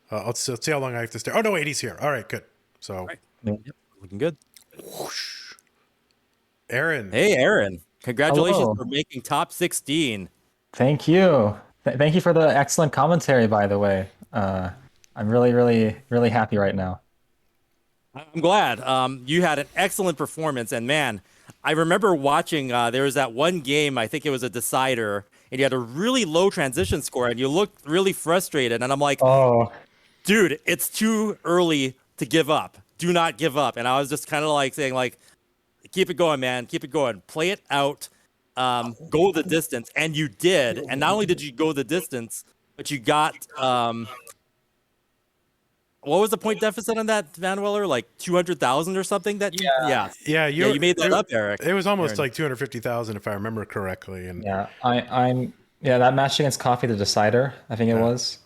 Speaker 1: I'll see how long I have to stare. Oh no, wait, he's here. All right, good. So,
Speaker 2: Yep, looking good.
Speaker 1: Whoosh. Eren.
Speaker 2: Hey, Eren! Congratulations
Speaker 3: Hello.
Speaker 2: for making top 16.
Speaker 3: Thank you. Thank you for the excellent commentary, by the way. I'm really, really, really happy right now.
Speaker 2: I'm glad. You had an excellent performance, and man, I remember watching. There was that one game. I think it was a decider, and you had a really low transition score, and you looked really frustrated. And I'm like,
Speaker 3: Oh,
Speaker 2: dude, it's too early to give up. Do not give up. And I was just kind of like saying, like, keep it going, man. Keep it going. Play it out. Go the distance, and you did. And not only did you go the distance, but you got what was the point deficit on that, Van Weller? Like 200,000 or something? That you,
Speaker 1: Yeah,
Speaker 2: you made that up, Eric.
Speaker 1: It was almost
Speaker 2: Eren.
Speaker 1: like 250,000 if I remember correctly. And
Speaker 3: Yeah, that match against Coffee the Decider, I think it was.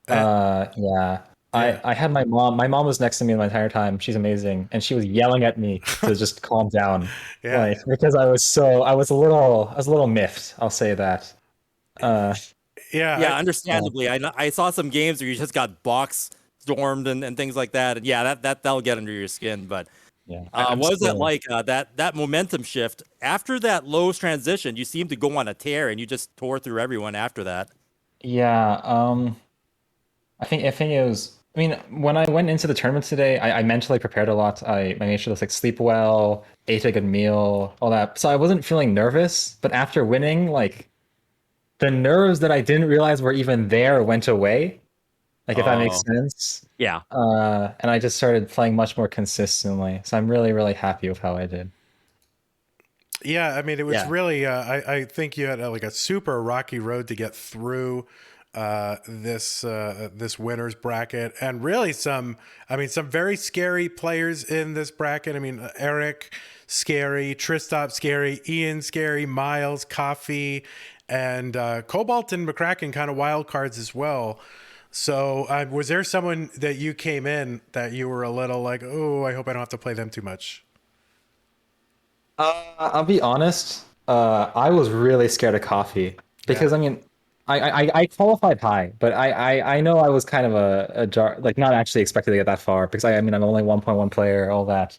Speaker 3: Yeah. I had my mom. My mom was next to me the entire time. She's amazing, and she was yelling at me to just calm down,
Speaker 1: Yeah.
Speaker 3: like because I was a little miffed. I'll say that.
Speaker 2: Yeah, understandably. I saw some games where you just got box stormed and things like that, and yeah, that'll get under your skin. But
Speaker 3: Yeah.
Speaker 2: what was that like? That momentum shift after that Lowe's transition? You seemed to go on a tear, and you just tore through everyone after that.
Speaker 3: Yeah. I think it was. I mean, when I went into the tournament today, I mentally prepared a lot. I made sure to like sleep well, ate a good meal, all that. So I wasn't feeling nervous. But after winning, like the nerves that I didn't realize were even there went away. Like if that makes sense.
Speaker 2: Yeah.
Speaker 3: And I just started playing much more consistently. So I'm really, really happy with how I did.
Speaker 1: Yeah, I mean, it was
Speaker 2: Yeah.
Speaker 1: really. I think you had like a super rocky road to get through this winners bracket, and really some very scary players in this bracket. I mean, Eric, scary; Tristop, scary; Ian, scary; Miles, Coffee, and Cobalt and McCracken, kind of wild cards as well. So, was there someone that you came in that you were a little like, oh, I hope I don't have to play them too much?
Speaker 3: I'll be honest. I was really scared of Coffee because I mean, I qualified high, but I know I was kind of a jar, like not actually expected to get that far because I mean I'm only 1.1 player, all that.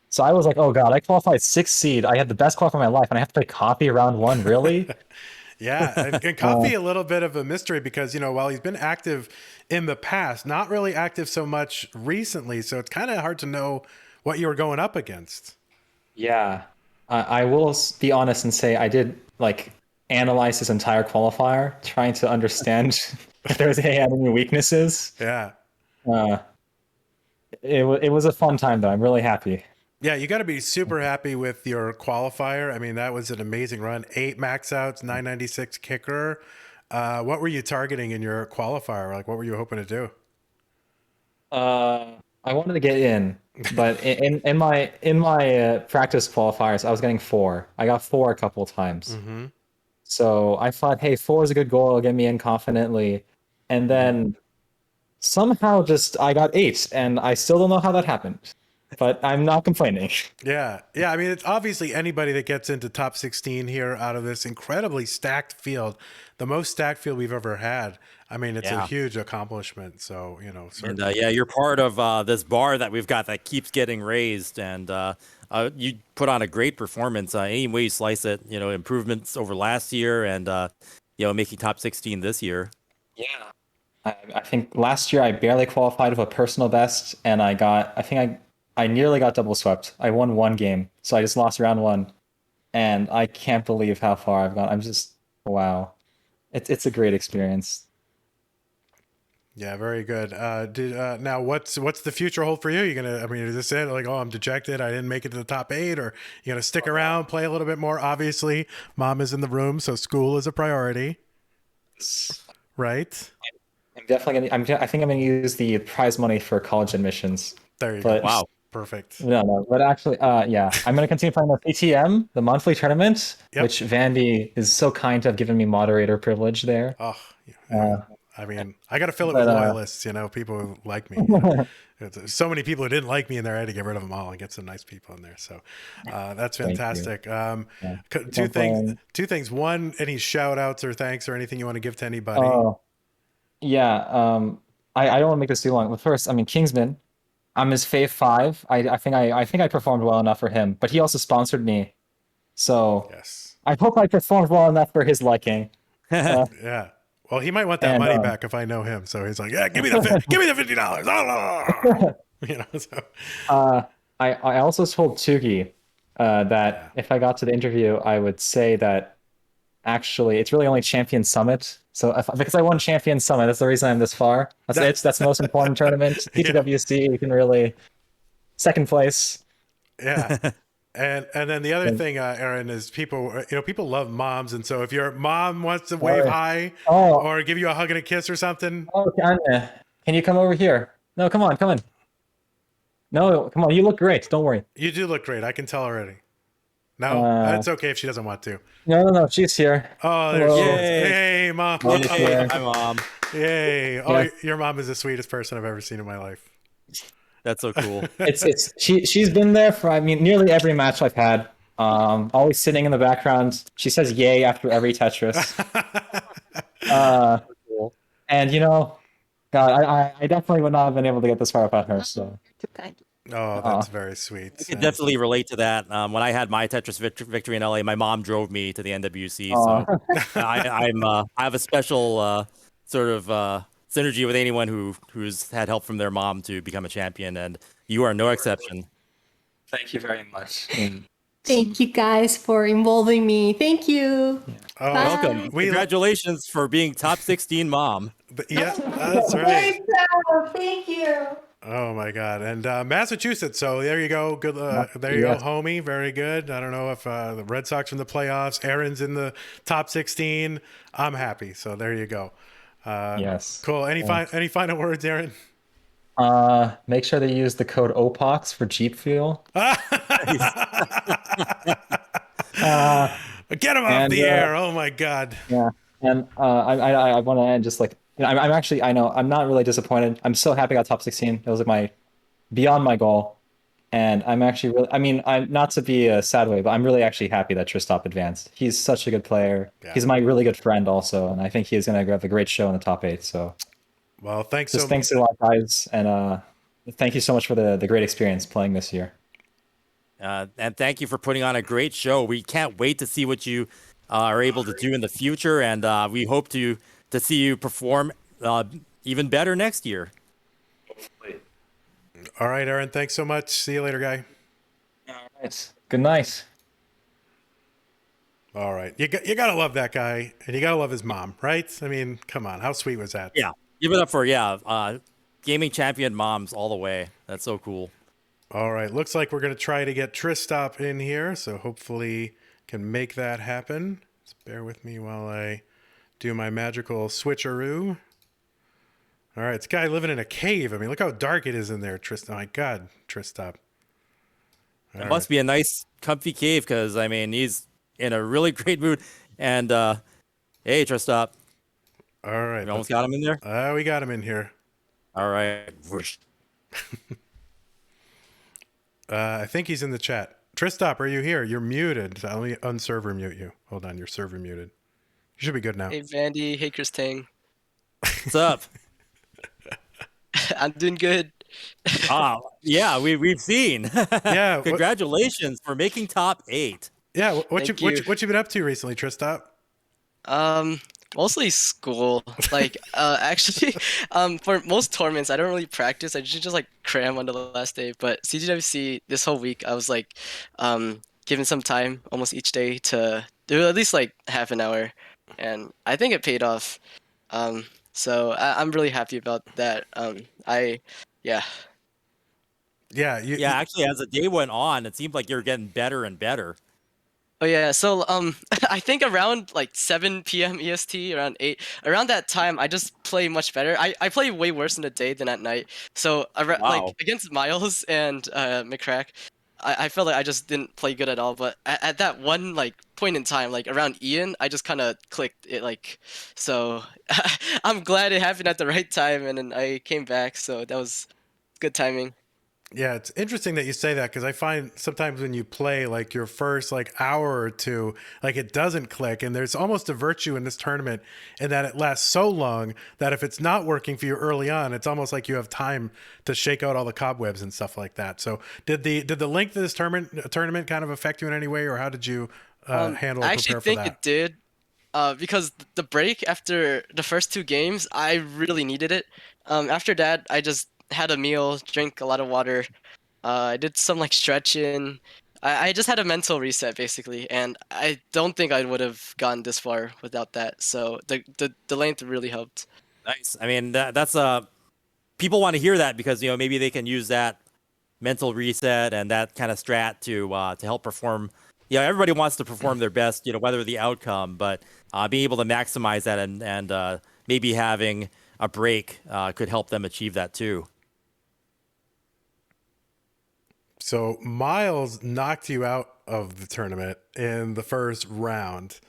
Speaker 3: So I was like, oh god, I qualified 6th seed. I had the best qualifier of my life, and I have to play Coffee round one, really?
Speaker 1: Yeah, and Coffee a little bit of a mystery because, while he's been active in the past, not really active so much recently. So it's kind of hard to know what you were going up against.
Speaker 3: Yeah, I will be honest and say I did like analyze this entire qualifier, trying to understand if there was any weaknesses.
Speaker 1: Yeah.
Speaker 3: It was a fun time though. I'm really happy.
Speaker 1: Yeah, you got to be super happy with your qualifier. I mean, that was an amazing run. 8 max outs, 996 kicker. What were you targeting in your qualifier? Like, what were you hoping to do?
Speaker 3: I wanted to get in, but in my practice qualifiers, I was getting 4. I got 4 a couple of times.
Speaker 1: Mm-hmm.
Speaker 3: So I thought, hey, 4 is a good goal. It'll get me in confidently. And then somehow just I got 8, and I still don't know how that happened. But I'm not complaining.
Speaker 1: Yeah. I mean, it's obviously anybody that gets into top 16 here out of this incredibly stacked field, the most stacked field we've ever had. I mean, it's a huge accomplishment. So,
Speaker 2: And you're part of this bar that we've got that keeps getting raised, and you put on a great performance. Any way you slice it, improvements over last year, and making top 16 this year.
Speaker 3: Yeah. I think last year I barely qualified with a personal best, and I nearly got double swept. I won 1 game, so I just lost round 1, and I can't believe how far I've gone. I'm just wow. It's a great experience.
Speaker 1: Yeah, very good. Now what's the future hold for you? Is this it? Like, oh, I'm dejected, I didn't make it to the top 8, or you gonna stick around, play a little bit more? Obviously, mom is in the room, so school is a priority, right?
Speaker 3: I'm definitely gonna. I think I'm gonna use the prize money for college admissions.
Speaker 1: There you
Speaker 3: But
Speaker 1: go.
Speaker 2: Wow.
Speaker 1: Perfect.
Speaker 3: no. But actually, yeah, I'm gonna continue playing the PTM, the monthly tournament,
Speaker 1: Yep.
Speaker 3: which Vandy is so kind to have given me moderator privilege there.
Speaker 1: Oh, yeah. I mean, I got to fill it with loyalists, people who like me. There's so many people who didn't like me in there. I had to get rid of them all and get some nice people in there. So that's fantastic. Two things. One, any shout outs or thanks or anything you want to give to anybody?
Speaker 3: Oh, yeah. I don't want to make this too long. But first, I mean, Kingsman, I'm his fave 5. I think I performed well enough for him, but he also sponsored me, so
Speaker 1: Yes.
Speaker 3: I hope I performed well enough for his liking.
Speaker 1: Yeah. Well, he might want that money back if I know him. So he's like, yeah, give me the $50. So.
Speaker 3: I also told Tsugi that if I got to the interview, I would say that actually it's really only Champion Summit. So because I won Champion Summit, that's the reason I'm this far. That's the most important tournament. CTWC, you can really 2nd place.
Speaker 1: Yeah. And then the other thing, Aaron, is people love moms, and so if your mom wants to wave hi
Speaker 3: Oh,
Speaker 1: or give you a hug and a kiss or something,
Speaker 3: oh, Anya, can you come over here? No, come on, come on. No, come on. You look great. Don't worry.
Speaker 1: you do look great. I can tell already. No,
Speaker 3: Uh,
Speaker 1: it's okay if she doesn't want to.
Speaker 3: no. She's here.
Speaker 1: Oh, there she
Speaker 3: Hello.
Speaker 1: is.
Speaker 2: Yay.
Speaker 1: Hey, mom.
Speaker 3: Mom is
Speaker 2: Hey,
Speaker 3: here.
Speaker 2: hi, Mom.
Speaker 1: Yay. Oh,
Speaker 3: Yeah.
Speaker 1: your mom is the sweetest person I've ever seen in my life.
Speaker 2: That's so cool.
Speaker 3: She's been there for, I mean, nearly every match I've had. Always sitting in the background. She says yay after every Tetris.
Speaker 2: Cool.
Speaker 3: And God, I definitely would not have been able to get this far without her. So
Speaker 1: Oh, that's very sweet.
Speaker 2: I can definitely relate to that. When I had my Tetris victory in LA, my mom drove me to the NWC.
Speaker 3: Aw.
Speaker 2: So I have a special sort of synergy with anyone who's had help from their mom to become a champion, and you are no exception.
Speaker 3: Thank you very much.
Speaker 4: Thank you guys for involving me. Thank you.
Speaker 1: Oh,
Speaker 4: Bye.
Speaker 2: Welcome. Congratulations for being top 16 mom.
Speaker 1: Yeah, that's right.
Speaker 4: Very proud. Thank you.
Speaker 1: Oh my God! And Massachusetts. So there you go. Good. There you go, homie. Very good. I don't know if the Red Sox in the playoffs. Eren's in the top 16. I'm happy. So there you go.
Speaker 3: Yes.
Speaker 1: Cool. Any final words, Eren?
Speaker 3: Make sure they use the code OPOX for Jeep Fuel.
Speaker 1: Get him off the air! Oh my God!
Speaker 3: Yeah, and I want to end just like I'm actually I know I'm not really disappointed. I'm so happy I got top 16. It was like beyond my goal, and I'm actually really I'm not to be a sad way, but I'm really actually happy that Tristop advanced. He's such a good player.
Speaker 1: Yeah.
Speaker 3: He's my really good friend also, and I think he is going to have a great show in the top 8. So
Speaker 1: Well, thanks
Speaker 3: thanks a lot, guys, and thank you so much for the great experience playing this year.
Speaker 2: And thank you for putting on a great show. We can't wait to see what you are able to do in the future, and we hope to see you perform even better next year.
Speaker 1: All right, Eren. Thanks so much. See you later, guy.
Speaker 3: All right. Good night.
Speaker 1: All right. You gotta love that guy, and you gotta love his mom, right? I mean, come on. How sweet was that?
Speaker 2: Yeah, give it up for gaming champion moms all the way. That's so cool.
Speaker 1: All right. Looks like we're gonna try to get Tristop in here, so hopefully can make that happen. Just bear with me while I do my magical switcheroo. All right, this guy living in a cave. I mean, look how dark it is in there, Tristop. Oh my God, Tristop.
Speaker 2: It must be a nice, comfy cave because I mean he's in a really great mood. And hey, Tristop.
Speaker 1: All right.
Speaker 2: We almost got him in there.
Speaker 1: We got him in here.
Speaker 2: All right.
Speaker 1: I think he's in the chat. Tristop, are you here? You're muted. Let me unserver mute you. Hold on, your server muted. You should be good now.
Speaker 5: Hey Vandy, hey Christine.
Speaker 2: What's up?
Speaker 5: I'm doing good.
Speaker 2: Yeah, we've seen.
Speaker 1: Yeah.
Speaker 2: Congratulations for making top 8.
Speaker 1: Yeah. What you
Speaker 5: Thank you.
Speaker 1: been up to recently, Tristop?
Speaker 5: Mostly school. Like, actually, for most tournaments, I don't really practice. I just like cram on the last day. But CTWC this whole week, I was like, given some time almost each day to do at least like half an hour, and I think it paid off. So I'm really happy about that. Yeah.
Speaker 1: Yeah.
Speaker 2: Yeah, actually, as the day went on, it seemed like you're getting better and better.
Speaker 5: Oh yeah, so I think around like 7 p.m. EST, around 8, around that time, I just play much better. I play way worse in the day than at night. So like against Miles and McCrack, I felt like I just didn't play good at all. But at that one like point in time, like around Ian, I just kind of clicked it like. So I'm glad it happened at the right time, and then I came back. So that was good timing.
Speaker 1: Yeah, it's interesting that you say that because I find sometimes when you play like your first like hour or two, like it doesn't click, and there's almost a virtue in this tournament in that it lasts so long that if it's not working for you early on, it's almost like you have time to shake out all the cobwebs and stuff like that. So did the length of this tournament kind of affect you in any way, or how did you handle?
Speaker 5: I actually think it did. Because the break after the first 2 games, I really needed it. After that, I just had a meal, drank a lot of water. I did some like stretching. I just had a mental reset basically, and I don't think I would have gone this far without that. So the length really helped.
Speaker 2: Nice. I mean, that's people want to hear that because maybe they can use that mental reset and that kind of strat to help perform. Everybody wants to perform their best, whether the outcome, but being able to maximize that and maybe having a break could help them achieve that too.
Speaker 1: So Miles knocked you out of the tournament in the first round.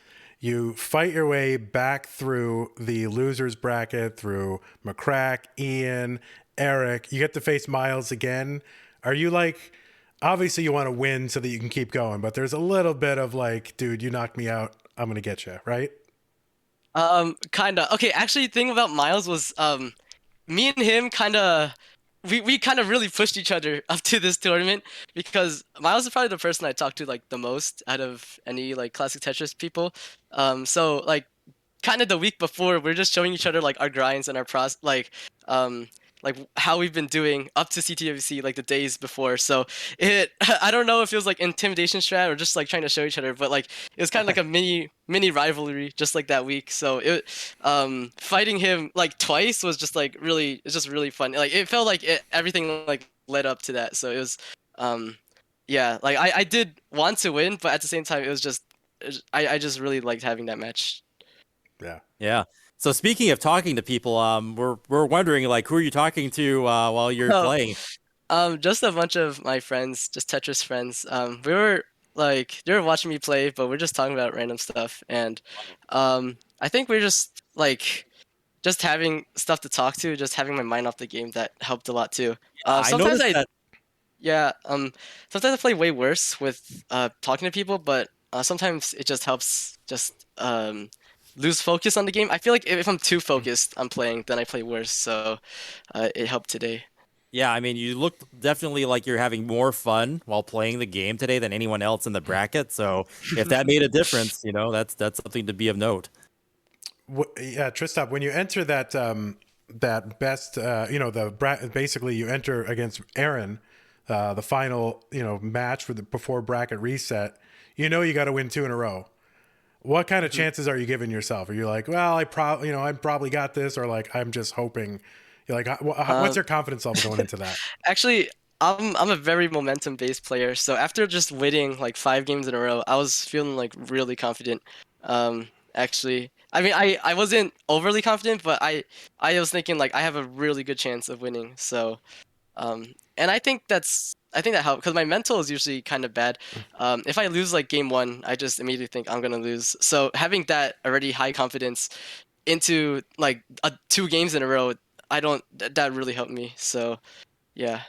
Speaker 1: You fight your way back through the losers bracket, through McCrack, Ian, Eric. You get to face Miles again. Are you like, obviously you want to win so that you can keep going, but there's a little bit of like, dude, you knocked me out, I'm going to get you, right?
Speaker 5: Kinda. Okay, actually, the thing about Miles was, me and him kinda, we kind of really pushed each other up to this tournament because Miles is probably the person I talked to like the most out of any like Classic Tetris people. So like kind of the week before, we're just showing each other like our grinds and our like how we've been doing up to CTWC like the days before. So it I don't know if it was like intimidation strat or just like trying to show each other, but like it was kind of like a mini rivalry just like that week. So it fighting him like twice was just like really, it's just really fun. Like it felt like everything like led up to that. So it was yeah, like I did want to win, but at the same time it was just I just really liked having that match.
Speaker 2: Yeah. So speaking of talking to people, we're wondering like who are you talking to while you're playing?
Speaker 5: Just a bunch of my friends, just Tetris friends. We were like they were watching me play, but we're just talking about random stuff, and I think we're just like just having stuff to talk to, just having my mind off the game. That helped a lot too.
Speaker 2: I noticed that.
Speaker 5: Yeah. Sometimes I play way worse with talking to people, but sometimes it just helps just lose focus on the game. I feel like if I'm too focused on playing, then I play worse. So it helped today.
Speaker 2: Yeah, I mean, you look definitely like you're having more fun while playing the game today than anyone else in the bracket. So if that made a difference, that's something to be of note.
Speaker 1: Yeah, Tristop, when you enter that that best, basically you enter against Eren, the final, match before bracket reset. You got to win 2 in a row. What kind of chances are you giving yourself? Are you like, well, I probably got this, or like I'm just hoping? You're like, what's your confidence level going into that?
Speaker 5: Actually, I'm a very momentum based player. So after just winning like 5 games in a row, I was feeling like really confident. Actually, I mean, I wasn't overly confident, but I was thinking like I have a really good chance of winning. So, and I think that helped because my mental is usually kind of bad. If I lose like game 1, I just immediately think I'm gonna lose. So having that already high confidence into like 2 games in a row, that really helped me. So, yeah.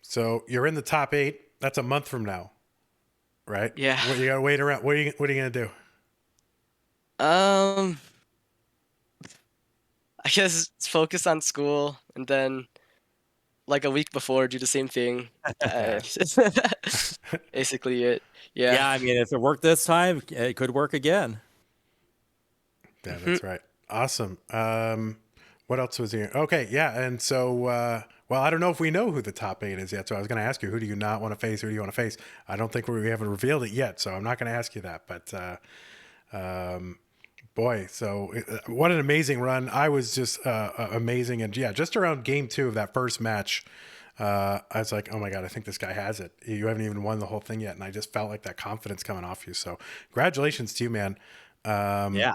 Speaker 1: So you're in the top 8. That's a month from now, right?
Speaker 5: Yeah.
Speaker 1: What you gotta wait around. What are you gonna do?
Speaker 5: I guess focus on school and then like a week before do the same thing. Basically it. Yeah.
Speaker 2: Yeah, I mean, if it worked this time, it could work again.
Speaker 1: Yeah, that's right. Awesome. What else was here? Okay, yeah, and so well, I don't know if we know who the top 8 is yet. So I was going to ask you, who do you not want to face? Who do you want to face? I don't think we haven't revealed it yet, so I'm not going to ask you that. But boy, so what an amazing run! I was just amazing, and yeah, just around game 2 of that first match, I was like, oh my god, I think this guy has it. You haven't even won the whole thing yet, and I just felt like that confidence coming off you. So congratulations to you, man.
Speaker 2: Yeah.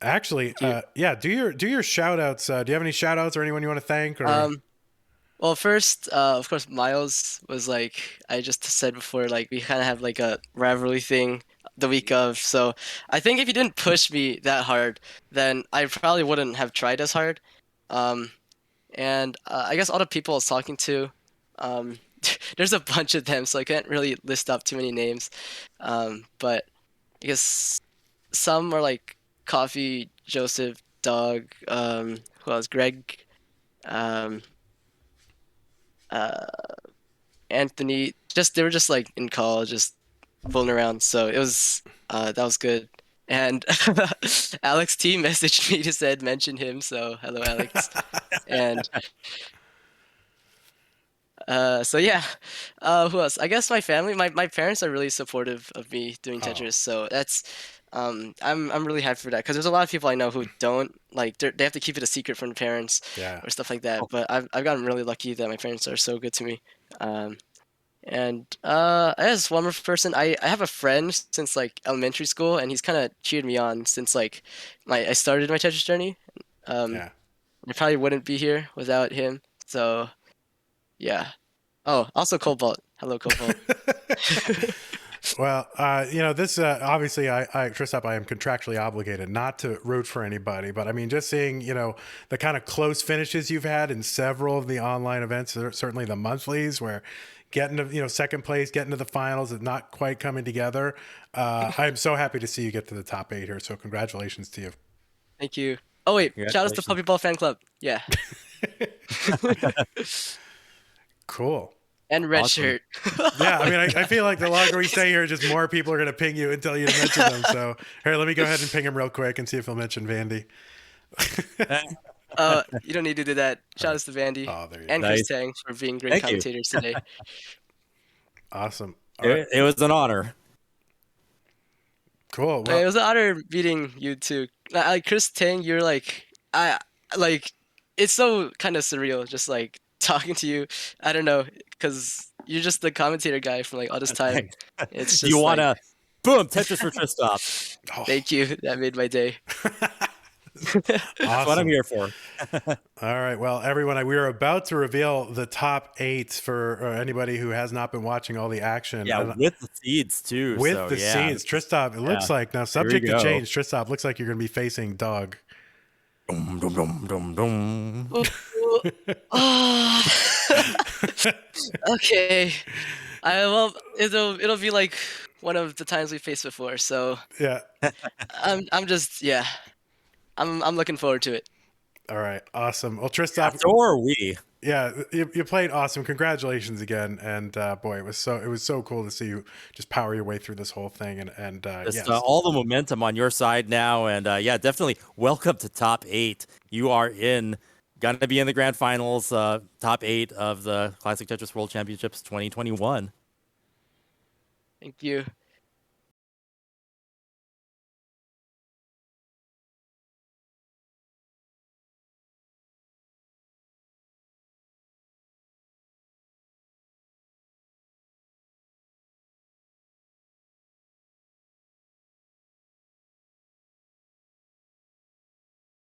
Speaker 1: Actually, yeah, do your shout outs. Do you have any shout outs or anyone you want to thank? Or
Speaker 5: Well, first, of course, Miles was like I just said before, like we kind of have like a rivalry thing the week of. So I think if you didn't push me that hard, then I probably wouldn't have tried as hard. And I guess all the people I was talking to, there's a bunch of them, so I can't really list up too many names. But I guess some are like Coffee, Joseph, Doug, who else? Greg, um, Anthony. They were just like in college, just fooling around. So it was that was good. And Alex T messaged me to said mention him. So hello, Alex. And so yeah, who else? I guess my family, my parents are really supportive of me doing Tetris. So that's I'm really happy for that because there's a lot of people I know who don't like they have to keep it a secret from the parents
Speaker 1: yeah,
Speaker 5: or stuff like that. But I've gotten really lucky that my parents are so good to me. And I guess one more person. I have a friend since like elementary school, and he's kind of cheered me on since like I started my Tetris journey.
Speaker 1: Yeah.
Speaker 5: I probably wouldn't be here without him. So yeah. Oh, also Cobalt. Hello, Cobalt.
Speaker 1: Well, this obviously, Tristop, I am contractually obligated not to root for anybody, but I mean, just seeing, the kind of close finishes you've had in several of the online events, certainly the monthlies, where getting to, second place, getting to the finals, is not quite coming together. I'm so happy to see you get to the top 8 here. So congratulations to you.
Speaker 5: Thank you. Oh wait, shout out to
Speaker 2: Congratulations.
Speaker 5: Puppy Ball fan club. Yeah.
Speaker 1: Cool.
Speaker 5: And red
Speaker 2: Awesome.
Speaker 5: shirt.
Speaker 1: Yeah, I mean, I feel like the longer we stay here, just more people are going to ping you and tell you to mention them. So here, let me go ahead and ping him real quick and see if he'll mention Vandy.
Speaker 5: You don't need to do that. Shout out to Vandy
Speaker 1: Oh, there you
Speaker 5: and
Speaker 2: go.
Speaker 5: Chris
Speaker 2: Nice.
Speaker 5: Tang for being great
Speaker 2: Thank you.
Speaker 5: commentators today.
Speaker 1: Awesome. All right.
Speaker 2: It was an honor.
Speaker 1: Cool.
Speaker 5: It
Speaker 1: Well,
Speaker 5: was an honor meeting you too. Like Chris Tang, you're like it's so kind of surreal just like talking to you. I don't know, because you're just the commentator guy from like all this time. It's just
Speaker 2: Do you want
Speaker 5: like,
Speaker 2: to boom Tetris for Tristop?
Speaker 5: thank you. That made my day.
Speaker 2: That's what I'm here for.
Speaker 1: all right. Well, everyone, we are about to reveal the top 8 for anybody who has not been watching all the action.
Speaker 2: Yeah,
Speaker 1: And
Speaker 2: with the seeds too.
Speaker 1: with
Speaker 2: so,
Speaker 1: the
Speaker 2: yeah.
Speaker 1: scenes, Tristop, it looks like now, subject to
Speaker 2: go.
Speaker 1: change, Tristop, looks like you're going to be facing Doug.
Speaker 2: Dum, dum, dum, dum, dum.
Speaker 5: Okay. It'll be like one of the times we faced before. So
Speaker 1: Yeah.
Speaker 5: I'm just I'm looking forward to it.
Speaker 1: All right. Awesome. Well, Tristop,
Speaker 2: So are we.
Speaker 1: yeah, you played awesome. Congratulations again. And boy, it was so cool to see you just power your way through this whole thing. And
Speaker 2: Just
Speaker 1: yes.
Speaker 2: all the momentum on your side now, and yeah, definitely welcome to top 8. You are gonna be in the grand finals, top 8 of the Classic Tetris World Championships 2021.
Speaker 5: Thank you.